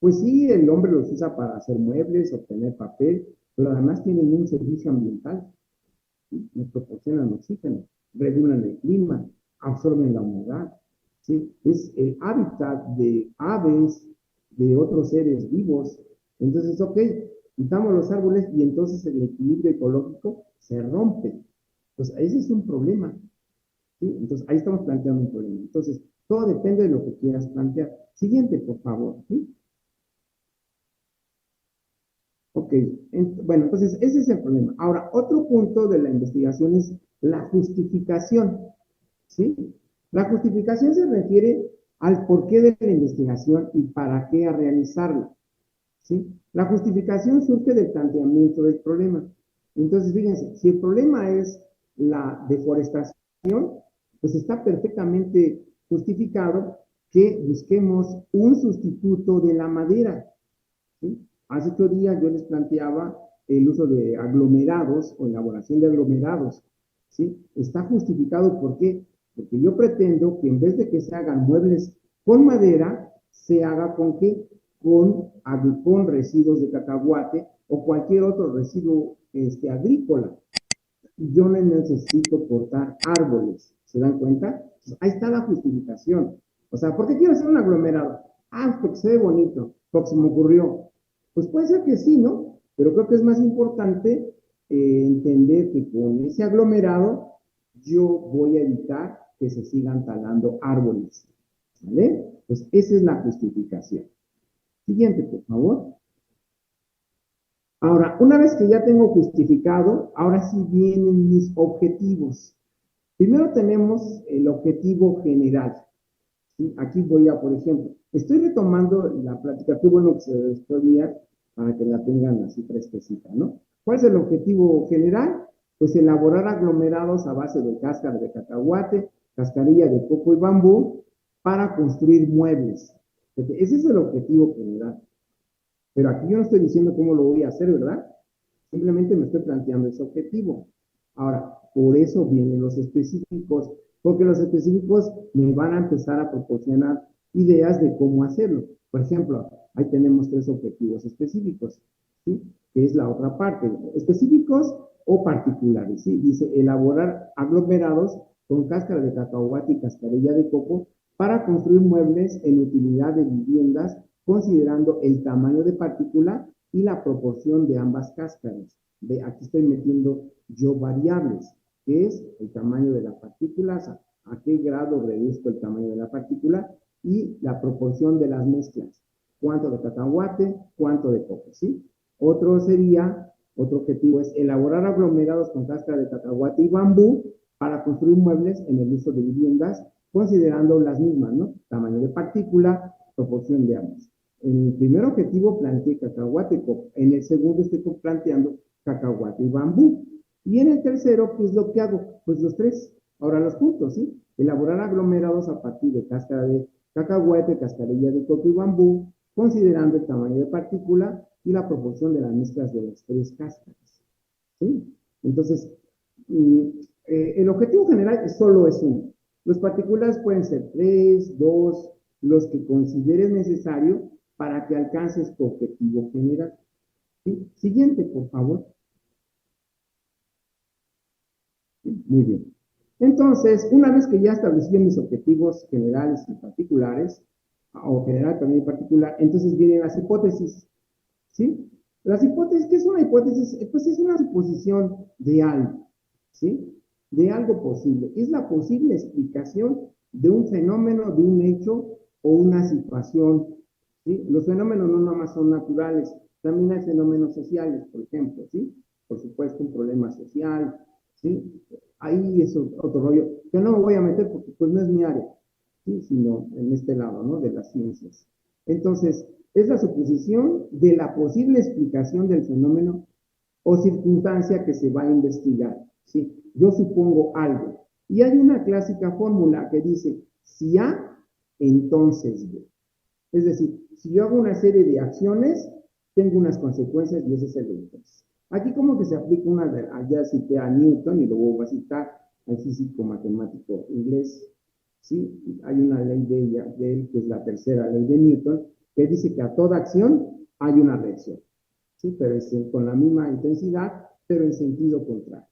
pues sí, el hombre los usa para hacer muebles, obtener papel, pero además tienen un servicio ambiental, ¿sí? Nos proporcionan oxígeno, regulan el clima, absorben la humedad, ¿sí? Es el hábitat de aves, de otros seres vivos. Entonces, ok, quitamos los árboles y entonces el equilibrio ecológico se rompe. Pues ese es un problema. ¿Sí? Entonces, ahí estamos planteando un problema. Entonces, todo depende de lo que quieras plantear. Siguiente, por favor. ¿Sí? Ok, bueno, entonces ese es el problema. Ahora, otro punto de la investigación es la justificación. ¿Sí? La justificación se refiere al porqué de la investigación y para qué realizarla. ¿Sí? La justificación surge del planteamiento del problema. Entonces, fíjense, si el problema es la deforestación, pues está perfectamente justificado que busquemos un sustituto de la madera. ¿Sí? Hace 8 días yo les planteaba el uso de aglomerados o elaboración de aglomerados. ¿Sí? Está justificado, ¿por qué? Porque yo pretendo que en vez de que se hagan muebles con madera, se haga con qué? Con residuos de cacahuate o cualquier otro residuo agrícola. Yo no necesito cortar árboles. ¿Se dan cuenta? Pues ahí está la justificación. O sea, ¿por qué quiero hacer un aglomerado? Ah, porque se ve bonito, porque se me ocurrió. Pues puede ser que sí, ¿no? Pero creo que es más importante entender que con ese aglomerado yo voy a evitar que se sigan talando árboles. ¿Vale? Pues esa es la justificación. Siguiente, por favor. Ahora, una vez que ya tengo justificado, ahora sí vienen mis objetivos. Primero tenemos el objetivo general, ¿sí? Aquí voy a, por ejemplo, estoy retomando la plática, qué bueno que se después para que la tengan así fresquecita, ¿no? ¿Cuál es el objetivo general? Pues elaborar aglomerados a base de cáscara de cacahuate, cascarilla de coco y bambú para construir muebles. Ese es el objetivo general. Pero aquí yo no estoy diciendo cómo lo voy a hacer, ¿verdad? Simplemente me estoy planteando ese objetivo. Ahora, por eso vienen los específicos, porque los específicos me van a empezar a proporcionar ideas de cómo hacerlo. Por ejemplo, ahí tenemos tres objetivos específicos, ¿sí? Que es la otra parte, específicos o particulares, ¿sí? Dice elaborar aglomerados con cáscara de cacahuate y cascarilla de coco para construir muebles en utilidad de viviendas considerando el tamaño de partícula y la proporción de ambas cáscaras. De aquí estoy metiendo yo variables, que es el tamaño de la partícula, a qué grado reduzco el tamaño de la partícula y la proporción de las mezclas. Cuánto de cacahuate, cuánto de coco, ¿sí? Otro objetivo es elaborar aglomerados con cáscara de cacahuate y bambú para construir muebles en el uso de viviendas, considerando las mismas, ¿no? Tamaño de partícula, proporción de ambas. En el primer objetivo planteé cacahuate y coco. En el segundo estoy planteando cacahuate y bambú. Y en el tercero, ¿qué es lo que hago? Pues los tres. Ahora los puntos, ¿sí? Elaborar aglomerados a partir de cáscara de cacahuate, cascarilla de coco y bambú, considerando el tamaño de partícula y la proporción de las mezclas de las tres cáscaras. ¿Sí? Entonces, el objetivo general solo es uno. Los particulares pueden ser tres, dos, los que consideres necesario para que alcances tu objetivo general. ¿Sí? Siguiente, por favor. ¿Sí? Muy bien. Entonces, una vez que ya establecí mis objetivos generales y particulares, o general también y particular, entonces vienen las hipótesis. ¿Sí? Las hipótesis, ¿qué es una hipótesis? Pues es una suposición de algo, ¿sí? De algo posible. Es la posible explicación de un fenómeno, de un hecho o una situación, ¿sí? Los fenómenos no nada más son naturales, también hay fenómenos sociales, por ejemplo, ¿sí? Por supuesto, un problema social, ¿sí? Ahí es otro rollo, que no me voy a meter porque pues no es mi área, ¿sí? Sino en este lado, ¿no? De las ciencias. Entonces, es la suposición de la posible explicación del fenómeno o circunstancia que se va a investigar. ¿Sí? Yo supongo algo. Y hay una clásica fórmula que dice, si A, entonces B. Es decir, si yo hago una serie de acciones, tengo unas consecuencias y ese es el entonces. Aquí como que se aplica una de, allá cité a Newton y luego voy a citar al físico matemático inglés. ¿Sí? Hay una ley de él, que es la tercera ley de Newton, que dice que a toda acción hay una reacción. ¿Sí? Pero es con la misma intensidad, pero en sentido contrario.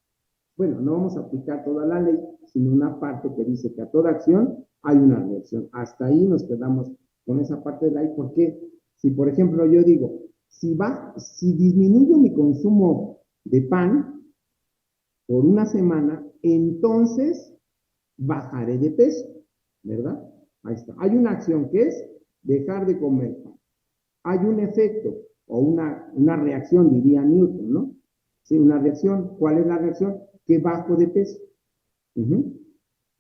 Bueno, no vamos a aplicar toda la ley, sino una parte que dice que a toda acción hay una reacción. Hasta ahí nos quedamos con esa parte de la ley, porque si, por ejemplo, yo digo, si disminuyo mi consumo de pan por una semana, entonces bajaré de peso, ¿verdad? Ahí está. Hay una acción que es dejar de comer pan. Hay un efecto o una reacción, diría Newton, ¿no? Sí, una reacción. ¿Cuál es la reacción? Que bajo de peso.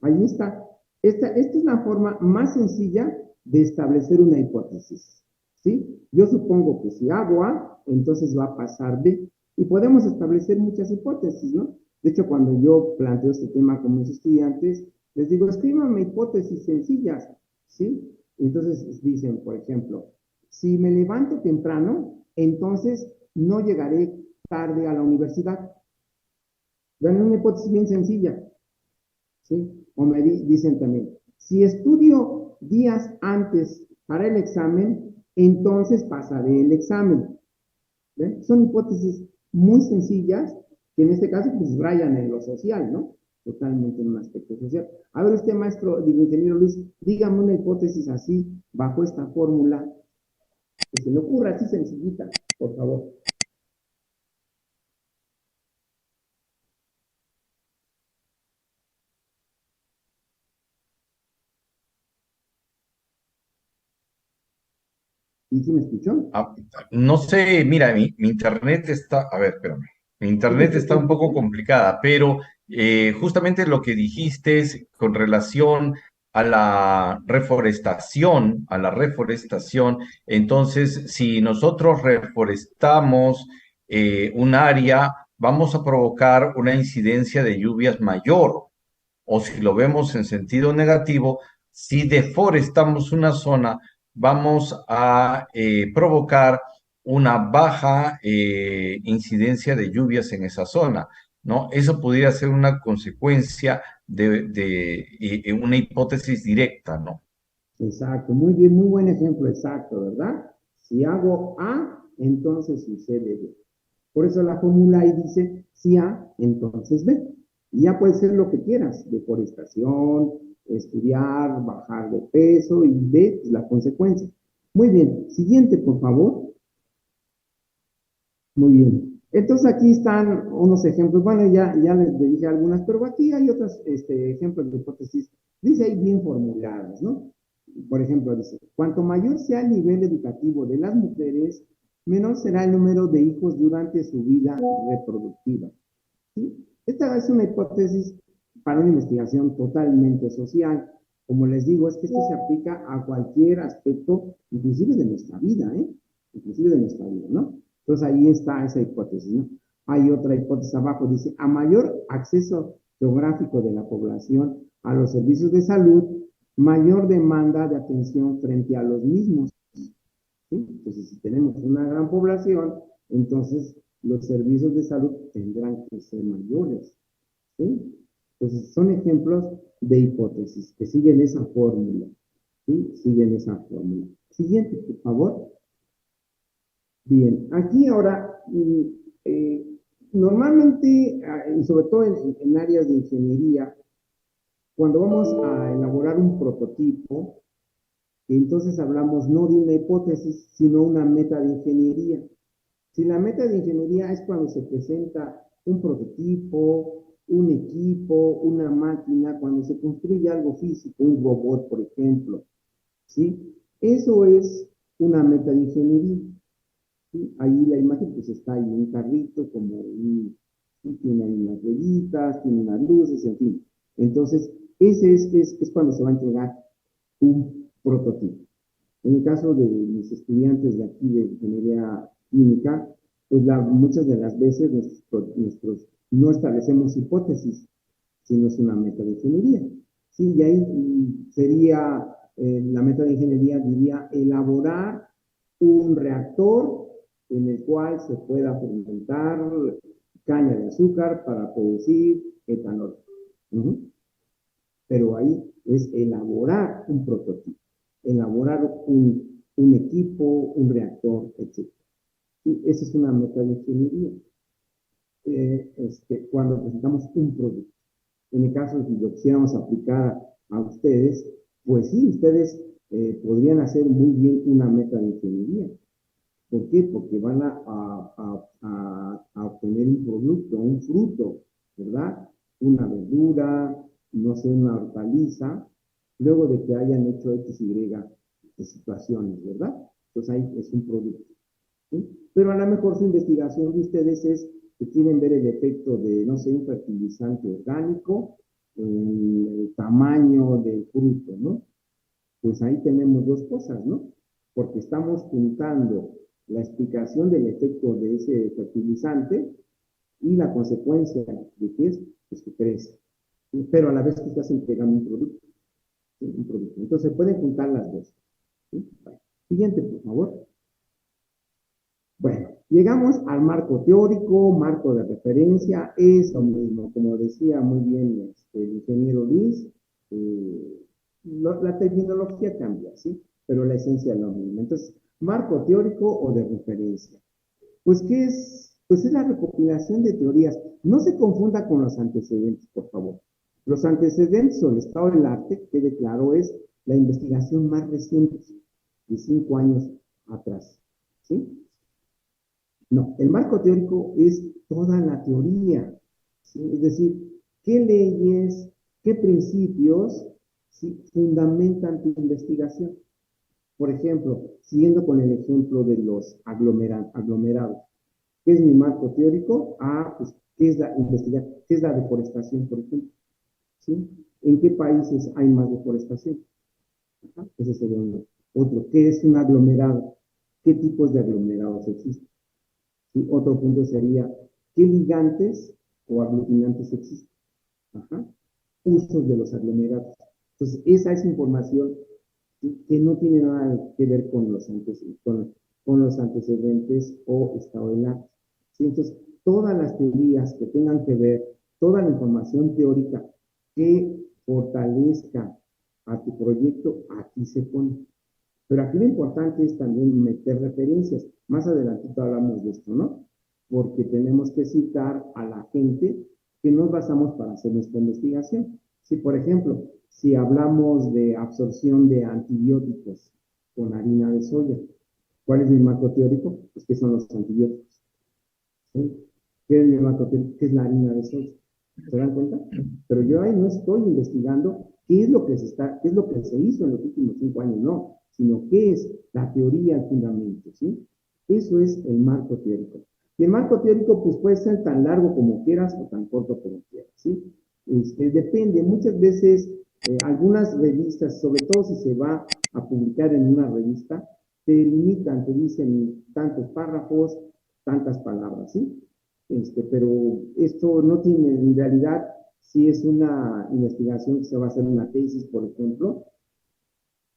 Ahí está. Esta es la forma más sencilla de establecer una hipótesis. ¿Sí? Yo supongo que si hago A, entonces va a pasar B. Y podemos establecer muchas hipótesis, ¿no? De hecho, cuando yo planteo este tema con mis estudiantes, les digo, escríbanme hipótesis sencillas, ¿sí? Entonces dicen, por ejemplo, si me levanto temprano, entonces no llegaré tarde a la universidad. Vean una hipótesis bien sencilla, ¿sí? O me dicen también, si estudio días antes para el examen, entonces pasaré el examen. ¿Ven? Son hipótesis muy sencillas que en este caso pues rayan en lo social, ¿no? Totalmente en un aspecto social. A ver usted, maestro, digo, ingeniero Luis, dígame una hipótesis así, bajo esta fórmula, que se le ocurra así sencillita, por favor. ¿Y si me escuchó? Ah, no sé, mira, mi internet está, a ver, espérame, mi ¿Sí me internet está escuchó un poco bien? complicada, pero justamente lo que dijiste es con relación a la reforestación. Entonces, si nosotros reforestamos un área, vamos a provocar una incidencia de lluvias mayor. O si lo vemos en sentido negativo, si deforestamos una zona, vamos a provocar una baja incidencia de lluvias en esa zona, ¿no? Eso pudiera ser una consecuencia de una hipótesis directa, ¿no? Exacto, muy bien, muy buen ejemplo, exacto, ¿verdad? Si hago A, entonces sucede B. Por eso la fórmula ahí dice, si A, entonces B. Y ya puede ser lo que quieras, deforestación, estudiar, bajar de peso y B, pues, la consecuencia. Muy bien, siguiente, por favor. Muy bien. Entonces aquí están unos ejemplos. Bueno, ya les dije algunas, pero aquí hay otros ejemplos de hipótesis. Dice ahí bien formuladas, ¿no? Por ejemplo, dice, cuanto mayor sea el nivel educativo de las mujeres, menor será el número de hijos durante su vida reproductiva. ¿Sí? Esta es una hipótesis para una investigación totalmente social. Como les digo, es que esto se aplica a cualquier aspecto, inclusive de nuestra vida, ¿eh? Inclusive de nuestra vida, ¿no? Entonces ahí está esa hipótesis, ¿no? Hay otra hipótesis abajo, dice, a mayor acceso geográfico de la población a los servicios de salud, mayor demanda de atención frente a los mismos. ¿Sí? Entonces, si tenemos una gran población, entonces los servicios de salud tendrán que ser mayores. ¿Sí? Entonces, son ejemplos de hipótesis que siguen esa fórmula. ¿Sí? Siguen esa fórmula. Siguiente, por favor. Bien, aquí ahora, eh, normalmente, y sobre todo en áreas de ingeniería, cuando vamos a elaborar un prototipo, entonces hablamos no de una hipótesis, sino una meta de ingeniería. Si la meta de ingeniería es cuando se presenta un prototipo, un equipo, una máquina, cuando se construye algo físico, un robot, por ejemplo, ¿sí? Eso es una meta de ingeniería. ¿Sí? Ahí la imagen pues está ahí un carrito, como ¿sí? Tiene ahí unas rueditas, tiene unas luces, en fin. Entonces, ese es cuando se va a entregar un prototipo. En el caso de mis estudiantes de aquí de ingeniería química, pues muchas de las veces no establecemos hipótesis, sino es una meta de ingeniería. Sí, y ahí sería, la meta de ingeniería diría elaborar un reactor en el cual se pueda fermentar caña de azúcar para producir etanol. Uh-huh. Pero ahí es elaborar un prototipo, elaborar un equipo, un reactor, etc. Y esa es una meta de ingeniería, cuando presentamos un producto. En el caso, si lo quisiéramos aplicar a ustedes, pues sí, ustedes podrían hacer muy bien una meta de ingeniería. ¿Por qué? Porque van a obtener un producto, un fruto, ¿verdad? Una verdura, no sé, una hortaliza, luego de que hayan hecho X, Y de situaciones, ¿verdad? Entonces ahí es un producto. ¿Sí? Pero a lo mejor su investigación de ustedes es que quieren ver el efecto de, no sé, un fertilizante orgánico en el tamaño del fruto, ¿no? Pues ahí tenemos dos cosas, ¿no? Porque estamos juntando la explicación del efecto de ese fertilizante y la consecuencia de que es, pues que crece. ¿Sí? Pero a la vez que estás entregando un producto. ¿Sí? Un producto. Entonces se pueden juntar las dos. ¿Sí? Bueno, siguiente, por favor. Bueno, llegamos al marco teórico, marco de referencia, es lo mismo, como decía muy bien el ingeniero Luis, la terminología cambia, ¿sí? Pero la esencia es lo mismo. Entonces, marco teórico o de referencia. Pues, ¿qué es? Pues es la recopilación de teorías. No se confunda con los antecedentes, por favor. Los antecedentes o el estado del arte, quede claro, es la investigación más reciente, de 5 años atrás, ¿sí? No, el marco teórico es toda la teoría, ¿sí? Es decir, qué leyes, qué principios, ¿sí? Fundamentan tu investigación. Por ejemplo, siguiendo con el ejemplo de los aglomerados, ¿qué es mi marco teórico? Ah, pues, ¿qué es la investigación? ¿Qué es la deforestación, por ejemplo? ¿Sí? ¿En qué países hay más deforestación? Ajá, ese sería uno. Otro, ¿qué es un aglomerado? ¿Qué tipos de aglomerados existen? ¿Sí? Otro punto sería, ¿qué ligantes o aglutinantes existen? Ajá. Usos de los aglomerados. Entonces, esa es información, ¿sí?, que no tiene nada que ver con con los antecedentes o estado del arte. ¿Sí? Entonces, todas las teorías que tengan que ver, toda la información teórica que fortalezca a tu proyecto, aquí se pone. Pero aquí lo importante es también meter referencias. Más adelantito hablamos de esto, ¿no? Porque tenemos que citar a la gente que nos basamos para hacer nuestra investigación. Si, por ejemplo, si hablamos de absorción de antibióticos con harina de soya, ¿cuál es mi marco teórico? Pues, ¿qué son los antibióticos? ¿Sí? ¿Qué es mi marco teórico? ¿Qué es la harina de soya? ¿Se dan cuenta? Pero yo ahí no estoy investigando qué es lo que qué es lo que se hizo en los últimos 5 años, no, sino qué es la teoría, el fundamento, ¿sí? Eso es el marco teórico. Y el marco teórico, pues, puede ser tan largo como quieras o tan corto como quieras, ¿sí? Depende, muchas veces algunas revistas, sobre todo si se va a publicar en una revista, te limitan, te dicen tantos párrafos, tantas palabras, ¿sí? Pero esto no tiene, en realidad, si es una investigación que se va a hacer una tesis, por ejemplo,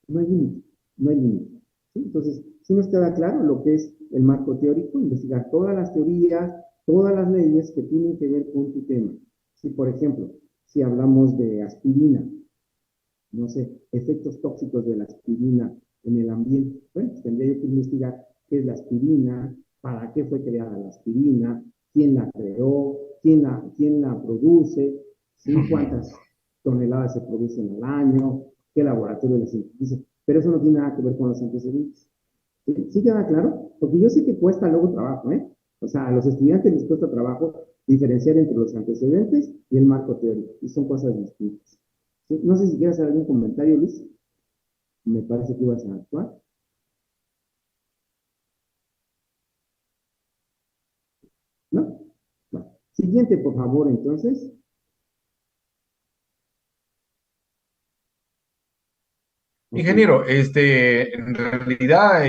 no hay límite, no hay límite. ¿Sí? Entonces, si nos queda claro lo que es el marco teórico, investigar todas las teorías, todas las leyes que tienen que ver con tu tema. Si, por ejemplo, si hablamos de aspirina, no sé, efectos tóxicos de la aspirina en el ambiente, bueno, pues tendría yo que investigar qué es la aspirina, para qué fue creada la aspirina, quién la creó, quién la produce, ¿sí? Cuántas toneladas se producen al año, qué laboratorio las sintetiza, pero eso no tiene nada que ver con los antecedentes. ¿Sí? ¿Sí queda claro? Porque yo sé que cuesta luego trabajo, ¿eh? O sea, a los estudiantes les cuesta trabajo diferenciar entre los antecedentes y el marco teórico, y son cosas distintas. ¿Sí? No sé si quieres hacer algún comentario, Luis. Me parece que ibas a actuar. ¿No? Bueno. Siguiente, por favor, entonces. Ok. Ingeniero, en realidad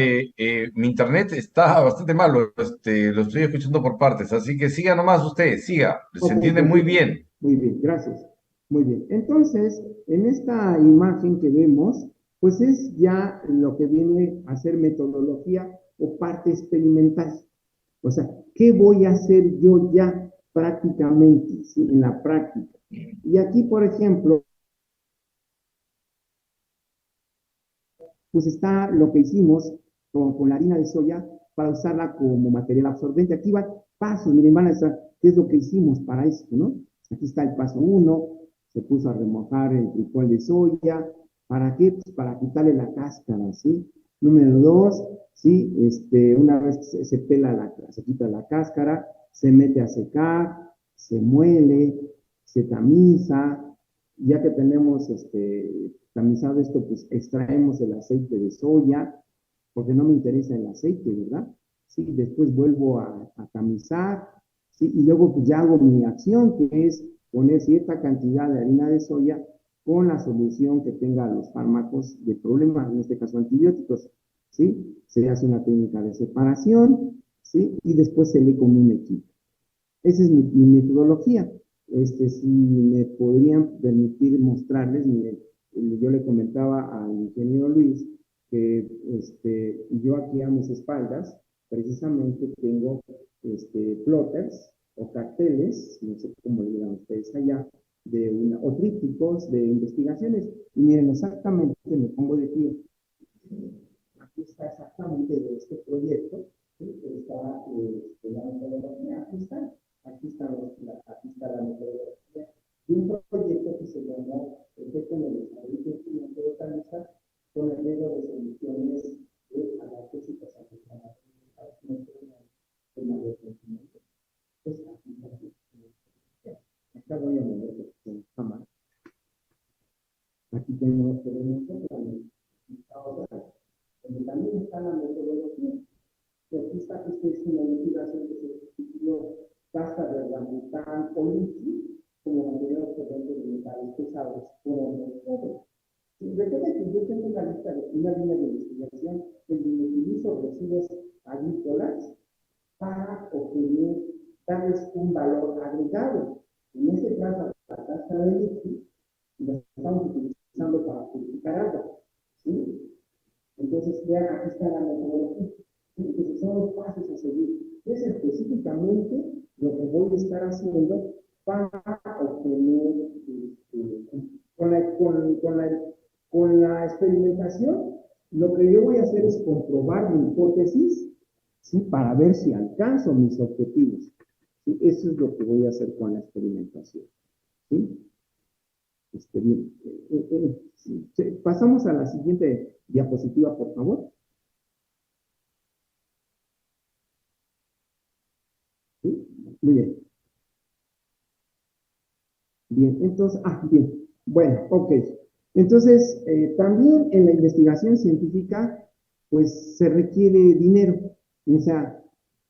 mi internet está bastante malo, lo estoy escuchando por partes, así que siga nomás usted, siga, se Ok, entiende muy perfecto. bien. Muy bien, gracias. Muy bien. Entonces, en esta imagen que vemos, pues es ya lo que viene a ser metodología o parte experimental. O sea, ¿qué voy a hacer yo ya prácticamente, ¿sí?, en la práctica? Y aquí, por ejemplo, pues está lo que hicimos con la harina de soya para usarla como material absorbente. Aquí va pasos, miren, van a estar, ¿qué es lo que hicimos para esto, no? Aquí está el paso 1, se puso a remojar el frijol de soya. ¿Para qué? Pues para quitarle la cáscara, ¿sí? Número 2, ¿sí? Una vez que se pela se quita la cáscara, se mete a secar, se muele, se tamiza, ya que tenemos tamizado esto, pues extraemos el aceite de soya, porque no me interesa el aceite, ¿verdad? Sí, después vuelvo a tamizar, ¿sí? Y luego pues ya hago mi acción, que es poner cierta cantidad de harina de soya con la solución que tenga los fármacos de problema, en este caso antibióticos, ¿sí? Se hace una técnica de separación, ¿sí? Y después se lee con un equipo. Esa es mi metodología. Si me podrían permitir mostrarles, miren, yo le comentaba al ingeniero Luis que yo aquí a mis espaldas precisamente tengo plotters o carteles, no sé cómo le digan ustedes allá, o trípticos de investigaciones. Y miren, exactamente me pongo de pie. Aquí está exactamente de este proyecto, ¿sí? Está la metodología, aquí está la metodología de un proyecto que se llamó Efecto en el Desarrollo de Hortalizas con el riesgo de soluciones de analgésicos antiinflamatorios para el mayor crecimiento. Pues aquí está. Acá voy a mover la cámara. Aquí tenemos ahora, donde también está la metodología. Y aquí está, esta es una investigación que se tituló Casta de Orangután o Lichi como material absorbente de metales metales pesados como el cobre. Recuerda que yo tengo una línea de investigación en donde utilizo residuos agrícolas para obtener, darles un valor agregado. En este caso, la cáscara de leche la estamos utilizando para purificar agua. ¿Sí? Entonces, vean, aquí está la metodología. ¿Sí? Entonces, son los pasos a seguir. Es específicamente lo que voy a estar haciendo para obtener, con la experimentación, lo que yo voy a hacer es comprobar mi hipótesis, ¿sí? Para ver si alcanzo mis objetivos. ¿Sí? Eso es lo que voy a hacer con la experimentación. ¿Sí? Bien. Sí. Sí. Pasamos a la siguiente diapositiva, por favor. ¿Sí? Muy bien. Bien, entonces, bien. Bueno, ok. Entonces, también en la investigación científica, pues se requiere dinero. O sea,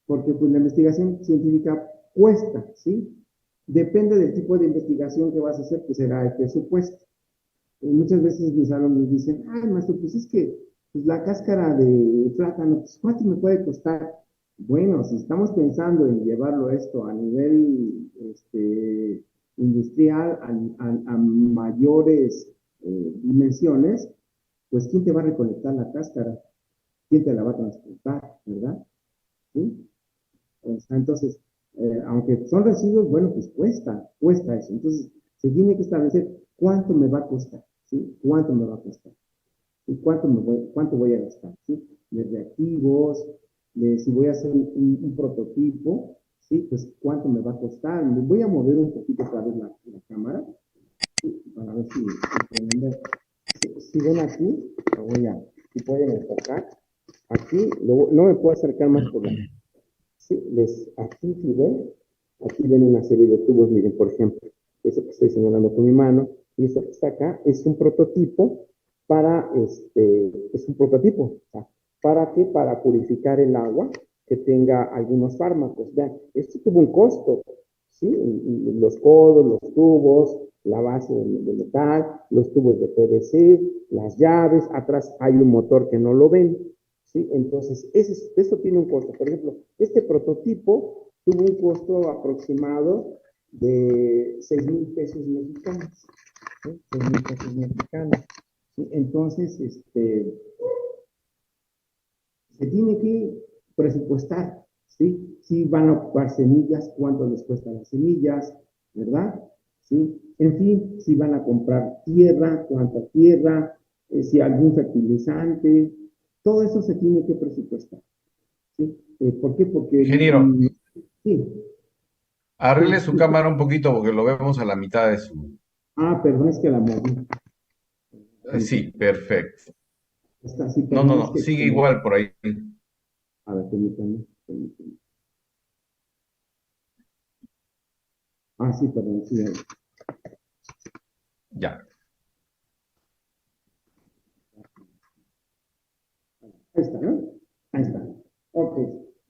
porque pues la investigación científica cuesta, ¿sí? Depende del tipo de investigación que vas a hacer, pues será el presupuesto. Muchas veces mis alumnos dicen, ay, maestro, pues es que pues, la cáscara de plátano, pues, ¿cuánto me puede costar? Bueno, si estamos pensando en llevarlo esto a nivel industrial, a mayores dimensiones, pues ¿quién te va a recolectar la cáscara? ¿Quién te la va a transportar? ¿Verdad? ¿Sí? O sea, entonces, aunque son residuos, bueno, pues cuesta eso. Entonces, se tiene que establecer cuánto me va a costar, ¿sí? ¿Cuánto me va a costar? ¿Y cuánto voy a gastar? ¿Sí? De reactivos, de si voy a hacer un prototipo, ¿sí? Pues cuánto me va a costar. Me voy a mover un poquito para ver la cámara, ¿sí? Para ver si pueden ver. Si ven aquí, si pueden enfocar, aquí, no me puedo acercar más por la. Sí, aquí si ven, aquí ven una serie de tubos, miren, por ejemplo, eso que estoy señalando con mi mano, y eso que está acá es un prototipo es un prototipo, o sea, ¿para qué? Para purificar el agua que tenga algunos fármacos. Vean, esto tuvo un costo, ¿sí? Los codos, los tubos, la base de metal, los tubos de PVC, las llaves, atrás hay un motor que no lo ven, ¿sí? Entonces, eso tiene un costo. Por ejemplo, este prototipo tuvo un costo aproximado de 6,000 pesos mexicanos. ¿Sí? 6,000 pesos mexicanos. ¿Sí? Entonces, se tiene que presupuestar, ¿sí? Si van a ocupar semillas, cuánto les cuestan las semillas, ¿verdad? ¿Sí? En fin, si van a comprar tierra, cuánta tierra, si algún fertilizante, todo eso se tiene que presupuestar, ¿sí? ¿Por qué? Porque, Ingeniero, sí, arregle sí, su sí. cámara un poquito porque lo vemos a la mitad de su... Perdón, es que la moví. Sí, perfecto. Está así, No, perdón, no, es no, que sigue como, igual por ahí. a ver, permítanme. Sí, perdón, sí, Ya. ahí está, ¿no? Ahí está. Ok.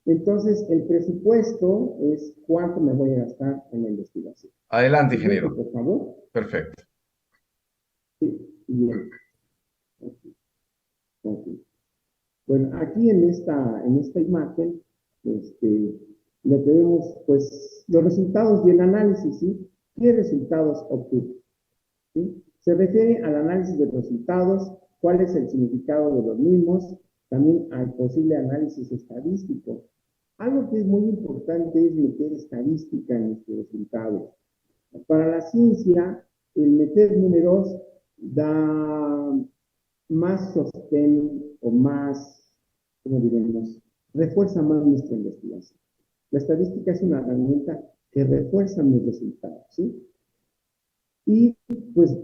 Entonces, el presupuesto es cuánto me voy a gastar en la investigación. Adelante, Siguiente, ingeniero. por favor. Perfecto. Sí, bien. Ok, ok. Bueno, aquí en esta imagen, lo que vemos, pues, los resultados del análisis, ¿sí? ¿Qué resultados obtuve? ¿Sí? Se refiere al análisis de resultados, cuál es el significado de los mismos, también al posible análisis estadístico. Algo que es muy importante es meter estadística en nuestros resultados. Para la ciencia, el meter números da más sostén o más, ¿cómo diremos? Refuerza más nuestra investigación. La estadística es una herramienta que refuerza mis resultados, ¿sí? Y pues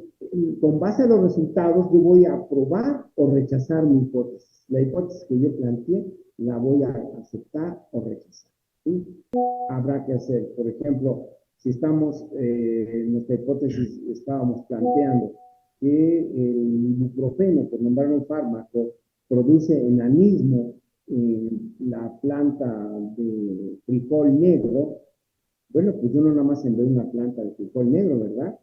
con base a los resultados yo voy a aprobar o rechazar mi hipótesis. La hipótesis que yo planteé la voy a aceptar o rechazar. ¿Sí? Habrá que hacer, por ejemplo, si estamos, en nuestra hipótesis estábamos planteando que el ibuprofeno, por nombrar un fármaco, produce enanismo en la planta de frijol negro. Bueno, pues yo no nada más sembré una planta de frijol negro, ¿verdad?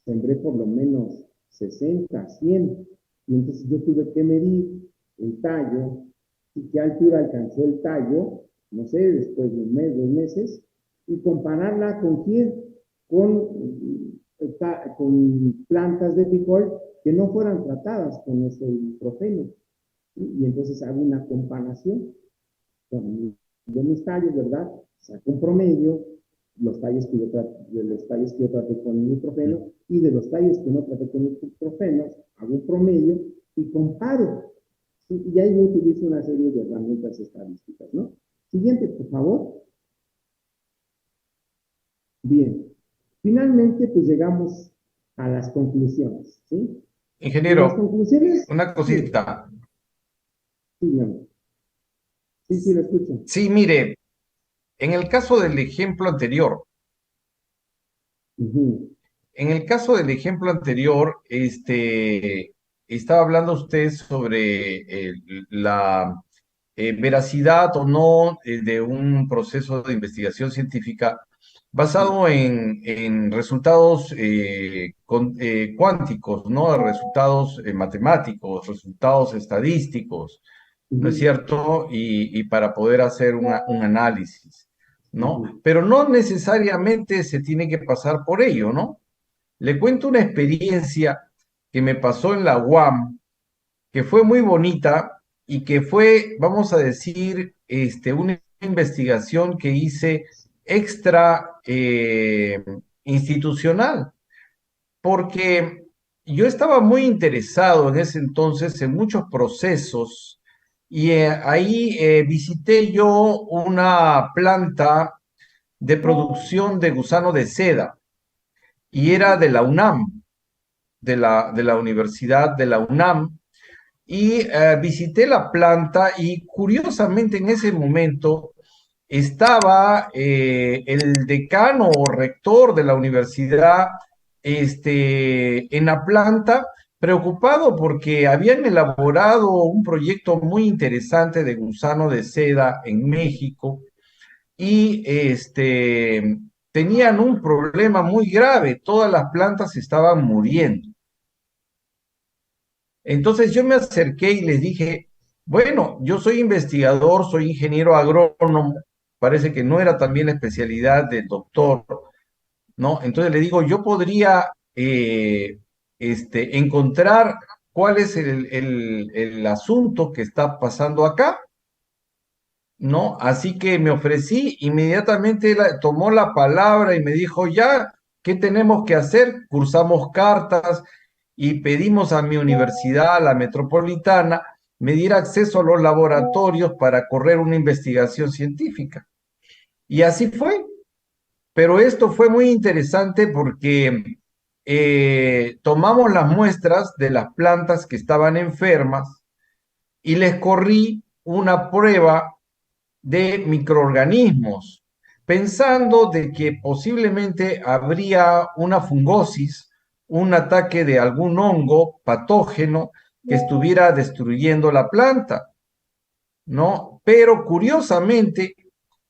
sembré por lo menos 60, 100, y entonces yo tuve que medir el tallo y qué altura alcanzó el tallo, no sé, después de un mes, 2 meses, y compararla con quién, con, con plantas de frijol que no fueran tratadas con ese ibuprofeno. Y entonces hago una comparación de mis tallos, ¿verdad? Saco un promedio, de los tallos que yo traté con ibuprofeno y de los tallos que no traté con ibuprofeno, hago un promedio y comparo. Y ahí yo utilizo una serie de herramientas estadísticas, ¿no? Siguiente, por favor. Bien. Finalmente, pues llegamos a las conclusiones, ¿sí? Y las Ingeniero, conclusiones, una sí, cosita. sí, digamos. Sí, sí, lo escucho. Sí, mire, en el caso del ejemplo anterior, Ujú, estaba hablando usted sobre la veracidad o no de un proceso de investigación científica sí, basado en resultados cuánticos, ¿no? Resultados matemáticos, resultados estadísticos, ¿no es ujú, cierto? Y para poder hacer un análisis, ¿no? ujú, Pero no necesariamente se tiene que pasar por ello, ¿no? Le cuento una experiencia que me pasó en la UAM, que fue muy bonita y que fue, vamos a decir, una investigación que hice extra institucional, porque yo estaba muy interesado en ese entonces en muchos procesos y ahí visité yo una planta de producción de gusano de seda y era ujú, de la UNAM, de la Universidad de la UNAM, y visité la planta y curiosamente en ese momento estaba el decano o rector de la universidad en la planta preocupado porque habían elaborado un proyecto muy interesante de gusano de seda en México y tenían un problema muy grave, todas las plantas estaban muriendo. Entonces yo me acerqué y les dije, bueno, yo soy investigador, soy ingeniero agrónomo, parece que no era también la especialidad del doctor, ¿no? Entonces le digo, yo podría encontrar cuál es el asunto que está pasando acá, ¿no? Así que me ofrecí, inmediatamente él tomó la palabra y me dijo, ya, ¿qué tenemos que hacer? Cursamos cartas y pedimos a mi universidad, a la metropolitana, me diera acceso a los laboratorios para correr una investigación científica. Y así fue. Pero esto fue muy interesante porque tomamos las muestras de las plantas que estaban enfermas y les corrí una prueba de microorganismos, pensando de que posiblemente habría una fungosis, un ataque de algún hongo patógeno que estuviera destruyendo la planta, ¿no? Pero curiosamente,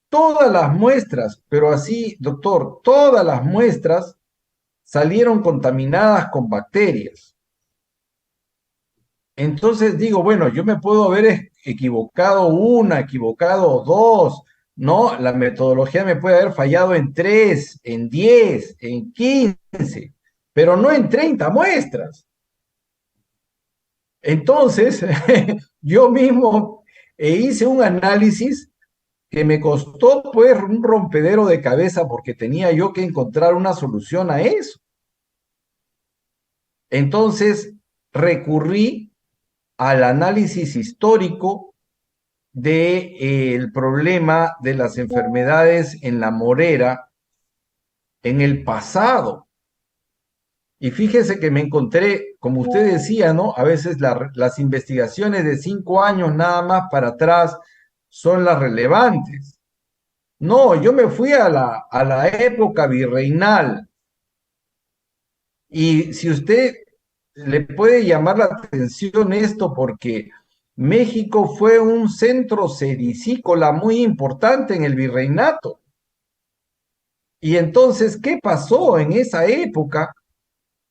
todas las muestras, pero así, doctor, todas las muestras salieron contaminadas con bacterias. Entonces digo, bueno, yo me puedo haber equivocado una, equivocado dos, ¿no? La metodología me puede haber fallado en 3, en 10, en 15, pero no en 30 muestras. Entonces, yo mismo hice un análisis que me costó pues un rompedero de cabeza porque tenía yo que encontrar una solución a eso. Entonces, recurrí al análisis histórico del problema de las enfermedades en la morera en el pasado. Y fíjese que me encontré, como usted decía, ¿no? A veces las investigaciones de 5 años nada más para atrás son las relevantes. No, yo me fui a la época virreinal y si usted le puede llamar la atención esto porque México fue un centro sedicícola muy importante en el virreinato. Y entonces, ¿qué pasó en esa época?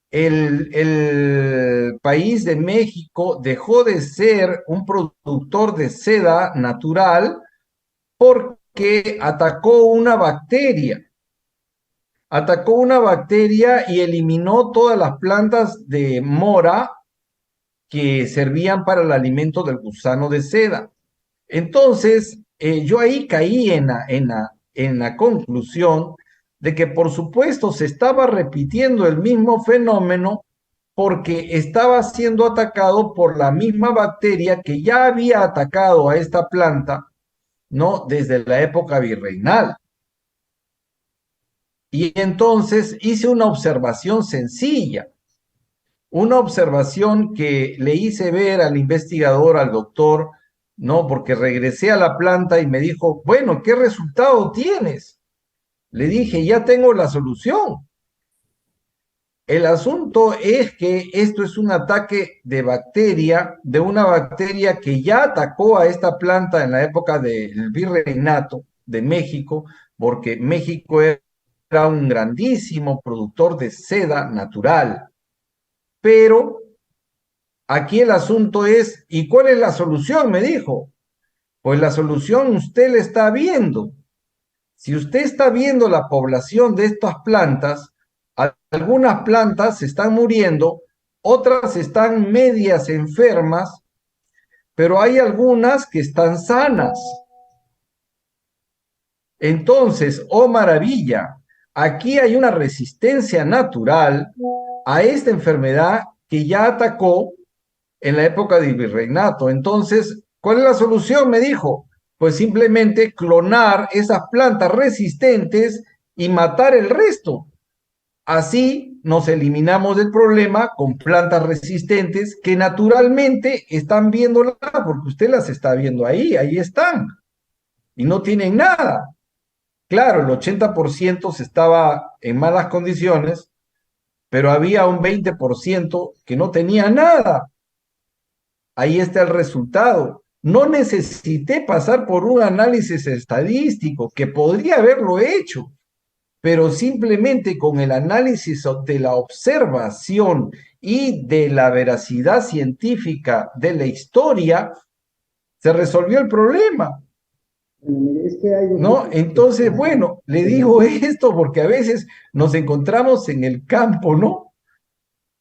el país de México dejó de ser un productor de seda natural porque atacó una bacteria y eliminó todas las plantas de mora que servían para el alimento del gusano de seda. Entonces, yo ahí caí en la conclusión de que por supuesto se estaba repitiendo el mismo fenómeno porque estaba siendo atacado por la misma bacteria que ya había atacado a esta planta, ¿no? Desde la época virreinal. Y entonces hice una observación sencilla, una observación que le hice ver al investigador, al doctor, ¿no? Porque regresé a la planta y me dijo, bueno, ¿qué resultado tienes? Le dije, ya tengo la solución. El asunto es que esto es un ataque de bacteria, de una bacteria que ya atacó a esta planta en la época del virreinato de México, porque México era un grandísimo productor de seda natural. Pero aquí el asunto es, ¿y cuál es la solución? Me dijo. Pues la solución usted la está viendo. Si usted está viendo la población de estas plantas, algunas plantas se están muriendo, otras están medias enfermas, pero hay algunas que están sanas. Entonces, oh maravilla, aquí hay una resistencia natural a esta enfermedad que ya atacó en la época del virreinato. Entonces, ¿cuál es la solución? Me dijo, pues simplemente clonar esas plantas resistentes y matar el resto. Así nos eliminamos del problema con plantas resistentes que naturalmente están viéndola porque usted las está viendo ahí están y no tienen nada. Claro, el 80% se estaba en malas condiciones, pero había un 20% que no tenía nada. Ahí está el resultado. No necesité pasar por un análisis estadístico, que podría haberlo hecho, pero simplemente con el análisis de la observación y de la veracidad científica de la historia, se resolvió el problema, Bueno, mire, es que hay dos ¿no? tipos Entonces, de bueno, le digo observación. esto porque a veces nos encontramos en el campo, ¿no?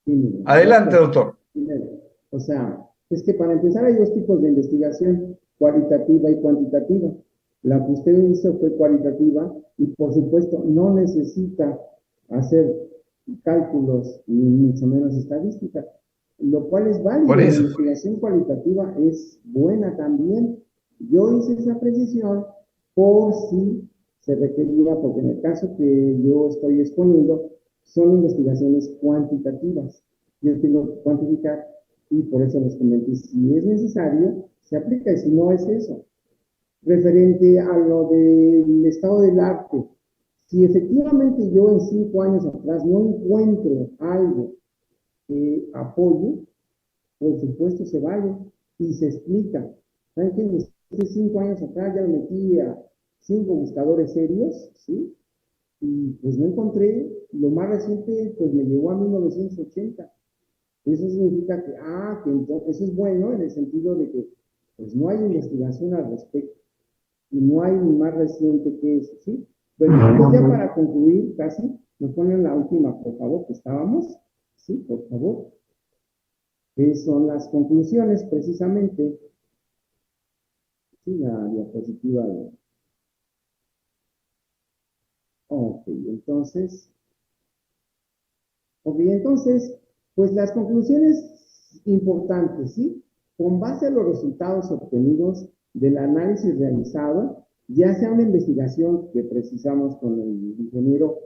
Sí, mire, dos Adelante, cosas. doctor. Primero, o sea, es que para empezar hay dos tipos de investigación, cualitativa y cuantitativa. La que usted hizo fue cualitativa y por supuesto no necesita hacer cálculos ni mucho menos estadística, lo cual es Por válido. La eso. investigación cualitativa es buena también. Yo hice esa precisión por si se requería, porque en el caso que yo estoy exponiendo, son investigaciones cuantitativas. Yo tengo que cuantificar y por eso les comenté, si es necesario, se aplica y si no es eso. Referente a lo del estado del arte, si efectivamente yo en 5 años atrás no encuentro algo que apoye, por supuesto se vale y se explica. ¿Saben qué? Hace 5 años atrás ya me metí a 5 buscadores serios, ¿sí? Y pues no encontré, lo más reciente pues me llegó a 1980. Eso significa que, que entonces, eso es bueno en el sentido de que pues no hay investigación al respecto y no hay ni más reciente que eso, ¿sí? Bueno, entonces ya para concluir casi, nos ponen la última, por favor, que estábamos, ¿sí? Por favor, que son las conclusiones precisamente, ¿sí? La diapositiva de... Ok, entonces, Ok, entonces, pues las conclusiones importantes, ¿sí? Con base a los resultados obtenidos del análisis realizado, ya sea una investigación que precisamos con el ingeniero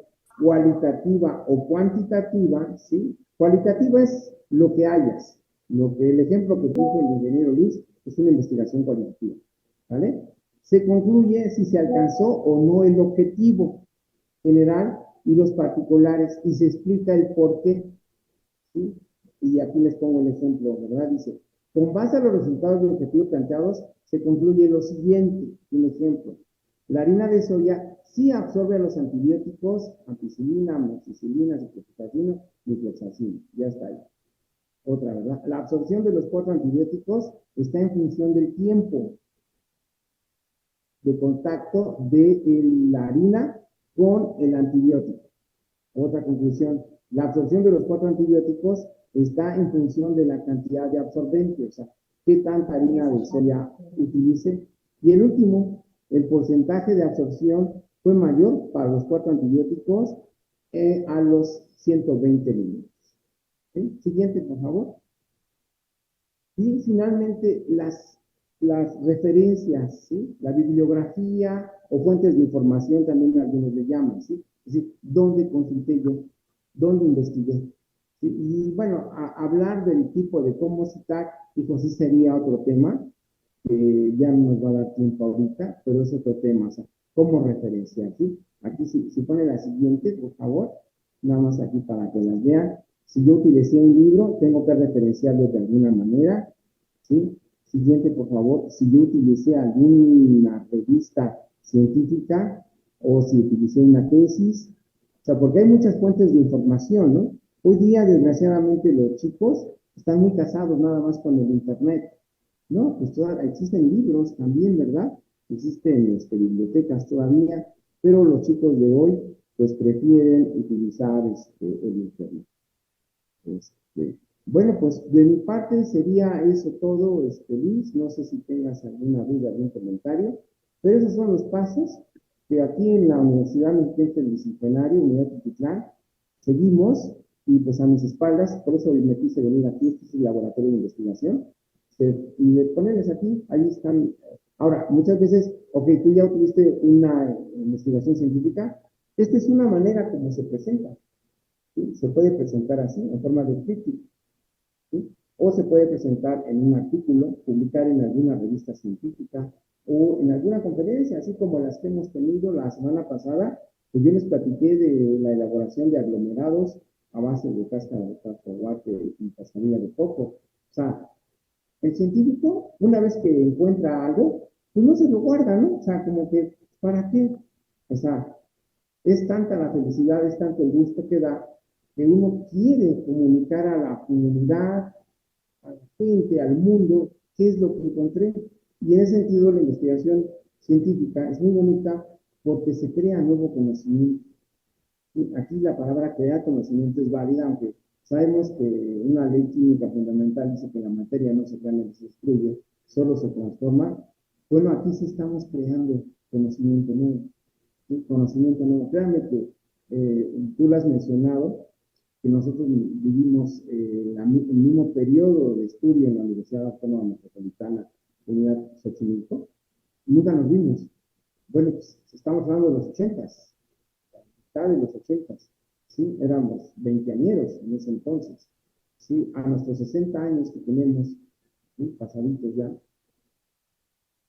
cualitativa o cuantitativa, ¿sí? Cualitativa es lo que hayas, lo que el ejemplo que puso el ingeniero Luis es una investigación cualitativa, ¿vale? Se concluye si se alcanzó o no el objetivo general y los particulares y se explica el por qué. ¿Sí? Y aquí les pongo el ejemplo, ¿verdad? Dice, con base a los resultados del objetivo planteados, se concluye lo siguiente, un ejemplo. La harina de soya sí absorbe los antibióticos, ampicilina, amoxicilina, ciprofloxacino, nifloxacino. Ya está ahí. Otra, ¿verdad? La absorción de los cuatro antibióticos está en función del tiempo de contacto de la harina con el antibiótico. Otra conclusión, la absorción de los cuatro antibióticos está en función de la cantidad de absorbente, o sea, qué tanta harina de soya utilice. Y el último, el porcentaje de absorción fue mayor para los cuatro antibióticos a los 120 minutos. ¿Sí? Siguiente, por favor. Y finalmente, las referencias, ¿sí? La bibliografía o fuentes de información también algunos le llaman, ¿sí? Es decir, ¿dónde consulté yo? ¿Dónde investigué? ¿Sí? Y bueno, hablar del tipo de cómo citar, pues sí sería otro tema, que ya no nos va a dar tiempo ahorita, pero es otro tema, o sea, cómo referenciar, ¿sí? Aquí si pone la siguiente, por favor, nada más aquí para que las vean. Si yo utilicé un libro, tengo que referenciarlo de alguna manera, ¿sí? Siguiente, por favor. Si yo utilicé alguna revista científica o si utilicé una tesis, o sea, porque hay muchas fuentes de información, ¿no? Hoy día, desgraciadamente, los chicos están muy casados nada más con el Internet, ¿no? Pues existen libros también, ¿verdad? Existen bibliotecas todavía, pero los chicos de hoy, pues prefieren utilizar el Internet. Bueno, pues de mi parte sería eso todo, Luis. No sé si tengas alguna duda, algún comentario, pero esos son los pasos que aquí en la Universidad Mexicana del Bicentenario, Unidad Titlán, seguimos y pues a mis espaldas, por eso me quise venir aquí, este es el laboratorio de investigación, y de ponerles aquí, ahí están. Ahora, muchas veces, ok, tú ya tuviste una investigación científica, esta es una manera como se presenta. ¿Sí? Se puede presentar así, en forma de crítica, ¿sí? O se puede presentar en un artículo, publicar en alguna revista científica o en alguna conferencia, así como las que hemos tenido la semana pasada, pues yo les platiqué de la elaboración de aglomerados a base de cáscara de cacahuate y cascarilla de coco. O sea, el científico, una vez que encuentra algo, pues no se lo guarda, ¿no? O sea, como que, ¿para qué? O sea, es tanta la felicidad, es tanto el gusto que da, que uno quiere comunicar a la comunidad, a la gente, al mundo, qué es lo que encontré. Y en ese sentido la investigación científica es muy bonita porque se crea nuevo conocimiento. Y aquí la palabra crear conocimiento es válida, aunque sabemos que una ley química fundamental dice que la materia no se crea ni se destruye, solo se transforma. Bueno, aquí sí estamos creando conocimiento nuevo. ¿Sí? Conocimiento nuevo. Créanme que tú lo has mencionado, que nosotros vivimos el mismo periodo de estudio en la Universidad Autónoma Metropolitana, Unidad Xochimilco, nunca nos vimos. Bueno, pues estamos hablando de los 80s, de los 80s, ¿sí? Éramos veinteañeros en ese entonces, ¿sí? A nuestros 60 años que tenemos, ¿sí? Pasaditos ya,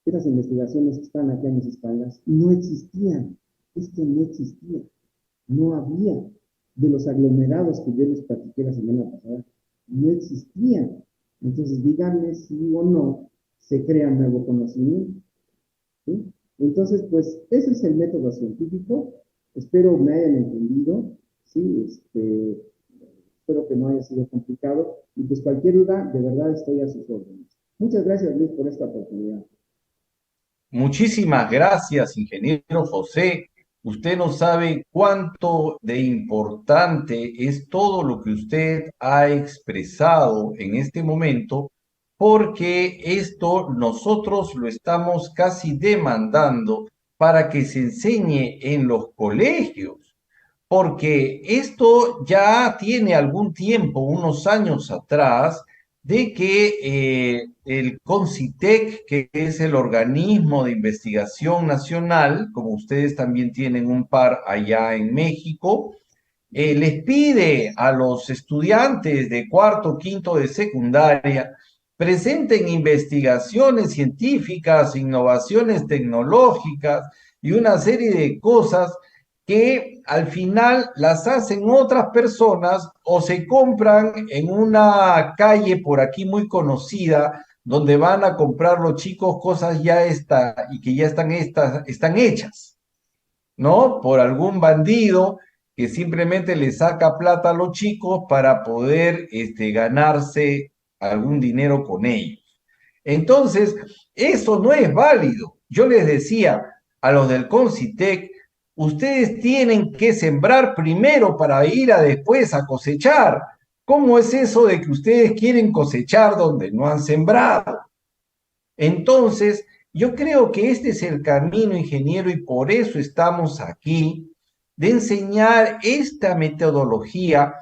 esas investigaciones que están aquí a mis espaldas no existían, esto no existía, no había. De los aglomerados que yo les platiqué la semana pasada, no existían. Entonces, díganme si o no se crea nuevo conocimiento. ¿Sí? Entonces, pues, ese es el método científico. Espero me hayan entendido. ¿Sí? Espero que no haya sido complicado. Y pues cualquier duda, de verdad estoy a sus órdenes. Muchas gracias, Luis, por esta oportunidad. Muchísimas gracias, ingeniero José. Usted no sabe cuánto de importante es todo lo que usted ha expresado en este momento, porque esto nosotros lo estamos casi demandando para que se enseñe en los colegios, porque esto ya tiene algún tiempo, unos años atrás, de que el CONCITEC, que es el organismo de investigación nacional, como ustedes también tienen un par allá en México, les pide a los estudiantes de cuarto, quinto de secundaria, presenten investigaciones científicas, innovaciones tecnológicas y una serie de cosas que al final las hacen otras personas o se compran en una calle por aquí muy conocida donde van a comprar los chicos cosas ya y que ya están hechas, ¿no? Por algún bandido que simplemente le saca plata a los chicos para poder ganarse algún dinero con ellos. Entonces, eso no es válido. Yo les decía a los del Concitec, ustedes tienen que sembrar primero para ir a después a cosechar. ¿Cómo es eso de que ustedes quieren cosechar donde no han sembrado? Entonces, yo creo que este es el camino, ingeniero, y por eso estamos aquí, de enseñar esta metodología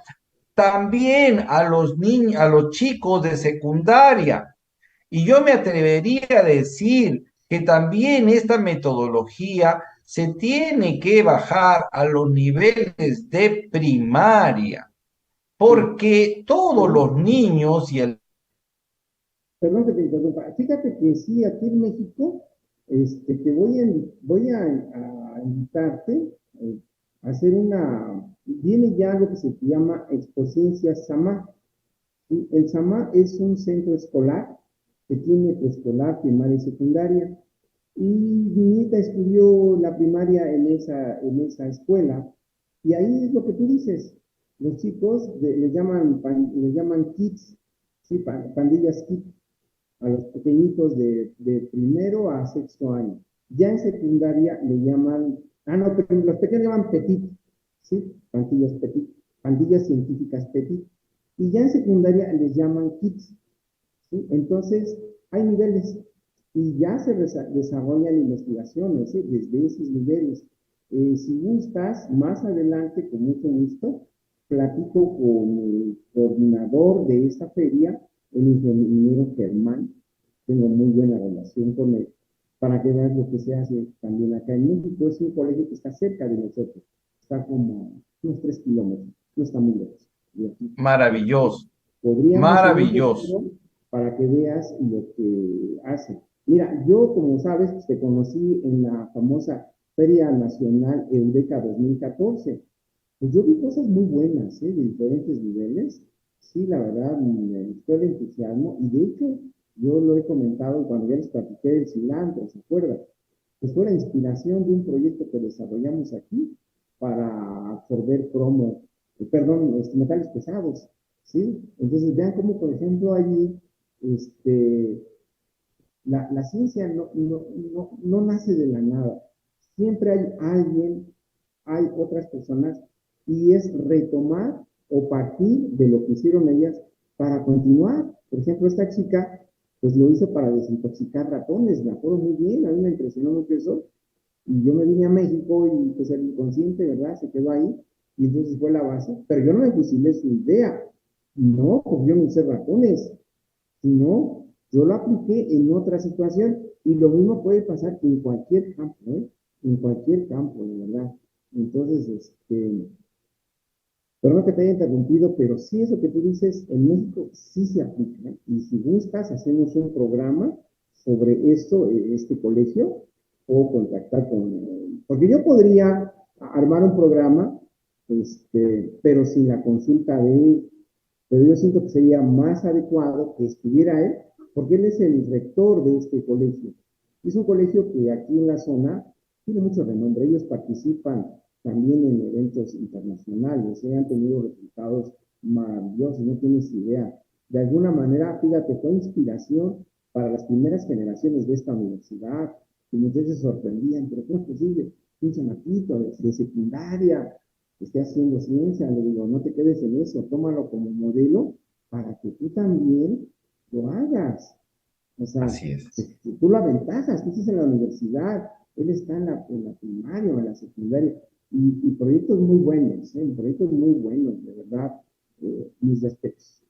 también a los niños, a los chicos de secundaria. Y yo me atrevería a decir que también esta metodología se tiene que bajar a los niveles de primaria, Sí. porque todos Perdón, los niños y el... perdón que te interrumpa. Fíjate que sí, aquí en México, te voy a invitarte a hacer viene ya algo que se llama Exposiencia Sama. ¿Sí? El SAMA es un centro escolar que tiene preescolar, primaria y secundaria. Y mi nieta estudió la primaria en esa escuela. Y ahí es lo que tú dices. Los chicos le llaman kids, ¿sí? Pandillas kids, a los pequeñitos de primero a sexto año. Ya en secundaria le llaman, no, pero los pequeños llaman petit, ¿sí? Pandillas petit, pandillas científicas petit. Y ya en secundaria les llaman kids, ¿sí? Entonces, hay niveles y ya se desarrollan investigaciones, ¿sí? Desde esos niveles. Si gustas, más adelante, con mucho gusto, platico con el coordinador de esta feria, el ingeniero Germán. Tengo muy buena relación con él, para que veas lo que se hace también acá en México. Es un colegio que está cerca de nosotros, está como unos 3 kilómetros, no está muy lejos de aquí. Maravilloso, Podríamos ir un maravilloso. futuro para que veas lo que hace. Mira, yo, como sabes, pues, te conocí en la famosa Feria Nacional Eureka 2014. Pues yo vi cosas muy buenas, ¿eh? De diferentes niveles. Sí, la verdad, me gustó el entusiasmo. Y de hecho, yo lo he comentado cuando ya les platiqué del cilantro, ¿se acuerdan? Pues fue la inspiración de un proyecto que desarrollamos aquí para absorber metales pesados, ¿sí? Entonces vean cómo, por ejemplo, allí, este, la ciencia no nace de la nada. Siempre hay alguien, hay otras personas, y es retomar o partir de lo que hicieron ellas para continuar. Por ejemplo, esta chica, pues lo hizo para desintoxicar ratones, me acuerdo muy bien, a mí me impresionó mucho eso, y yo me vine a México y pues el inconsciente, ¿verdad? Se quedó ahí y entonces fue la base. Pero yo no me fusilé su idea. No, porque yo no usé ratones, sino yo lo apliqué en otra situación y lo mismo puede pasar en cualquier campo, ¿eh? En cualquier campo, de verdad. Entonces, perdón que te haya interrumpido, pero sí eso que tú dices, en México sí se aplica, ¿eh? Y si gustas, hacemos un programa sobre esto, este colegio, o contactar porque yo podría armar un programa, pero sin la consulta de él, pero yo siento que sería más adecuado que estuviera él, porque él es el rector de este colegio. Es un colegio que aquí en la zona tiene mucho renombre. Ellos participan también en eventos internacionales, han tenido resultados maravillosos, no tienes idea. De alguna manera, fíjate, fue inspiración para las primeras generaciones de esta universidad, y muchos se sorprendían, pero ¿cómo es posible? Un chamaquito de secundaria que esté haciendo ciencia. Le digo, no te quedes en eso, tómalo como modelo para que tú también lo hagas. O sea, Así es. tú lo aventajas, tú estás en la universidad, él está en la primaria o en la secundaria, y proyectos muy buenos, proyectos muy buenos, de verdad, mis respetos.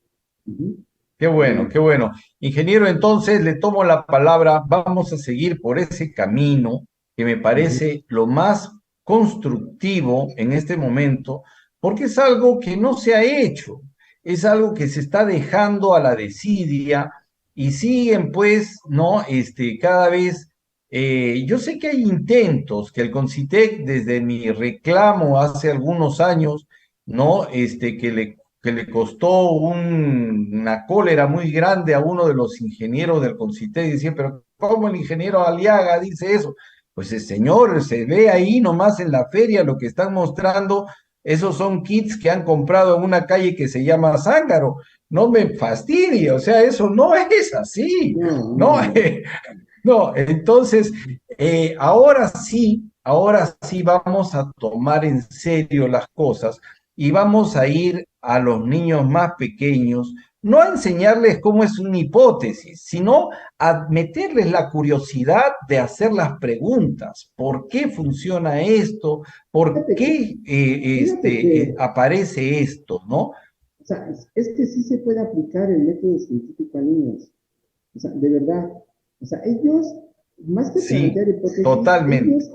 Ujú. Qué bueno, Bueno, qué bueno. Ingeniero, entonces le tomo la palabra. Vamos a seguir por ese camino que me ujú, parece lo más constructivo en este momento, porque es algo que no se ha hecho, es algo que se está dejando a la desidia y siguen pues, ¿no? Cada vez, yo sé que hay intentos, que el Concitec desde mi reclamo hace algunos años, ¿no? Que le que le costó una cólera muy grande a uno de los ingenieros del CONCITEC, y decía, pero ¿cómo el ingeniero Aliaga dice eso? Pues el señor, se ve ahí nomás en la feria lo que están mostrando, esos son kits que han comprado en una calle que se llama Zángaro. No me fastidie, o sea, eso no es así, No, ¿no? no, no. No, entonces, ahora sí vamos a tomar en serio las cosas y vamos a ir a los niños más pequeños, no a enseñarles cómo es una hipótesis, sino a meterles la curiosidad de hacer las preguntas. ¿Por qué funciona esto? ¿Por Fíjate, qué fíjate que, aparece esto? ¿No? o sea, es que sí se puede aplicar el método científico a niños. O sea, de verdad. O sea, ellos, más que Sí, plantear hipótesis, totalmente. ellos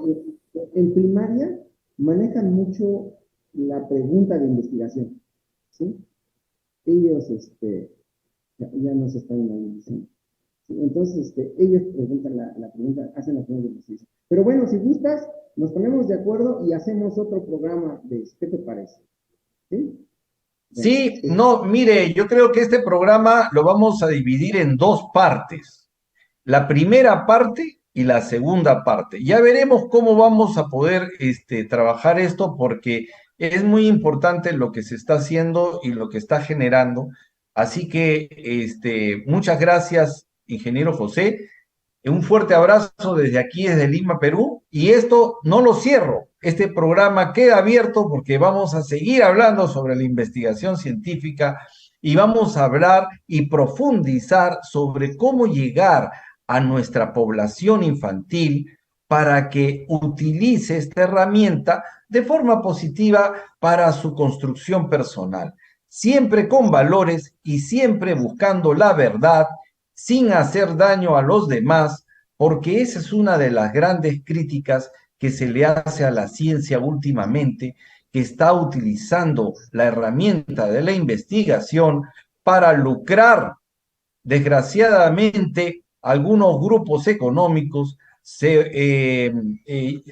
en primaria manejan mucho la pregunta de investigación. ¿Sí? Ellos, ya nos están diciendo. ¿Sí? Entonces, ellos preguntan la pregunta, hacen la pregunta de investigación. Pero bueno, si gustas, nos ponemos de acuerdo y hacemos otro programa de eso. ¿Qué te parece? ¿Sí? Bueno, Sí, no, mire, yo creo que este programa lo vamos a dividir en dos partes. La primera parte y la segunda parte. Ya veremos cómo vamos a poder trabajar esto porque es muy importante lo que se está haciendo y lo que está generando. Así que muchas gracias, ingeniero José. Un fuerte abrazo desde aquí, desde Lima, Perú. Y esto no lo cierro. Este programa queda abierto porque vamos a seguir hablando sobre la investigación científica y vamos a hablar y profundizar sobre cómo llegar a nuestra población infantil para que utilice esta herramienta de forma positiva para su construcción personal, siempre con valores y siempre buscando la verdad sin hacer daño a los demás, porque esa es una de las grandes críticas que se le hace a la ciencia últimamente, que está utilizando la herramienta de la investigación para lucrar. Desgraciadamente, algunos grupos económicos se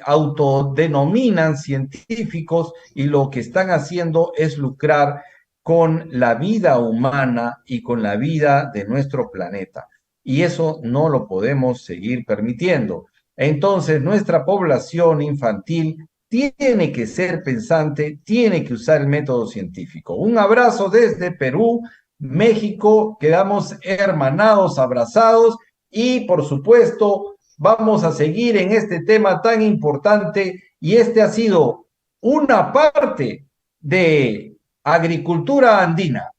autodenominan científicos y lo que están haciendo es lucrar con la vida humana y con la vida de nuestro planeta. Y eso no lo podemos seguir permitiendo. Entonces, nuestra población infantil tiene que ser pensante, tiene que usar el método científico. Un abrazo desde Perú, México, quedamos hermanados, abrazados y por supuesto vamos a seguir en este tema tan importante y este ha sido una parte de agricultura andina.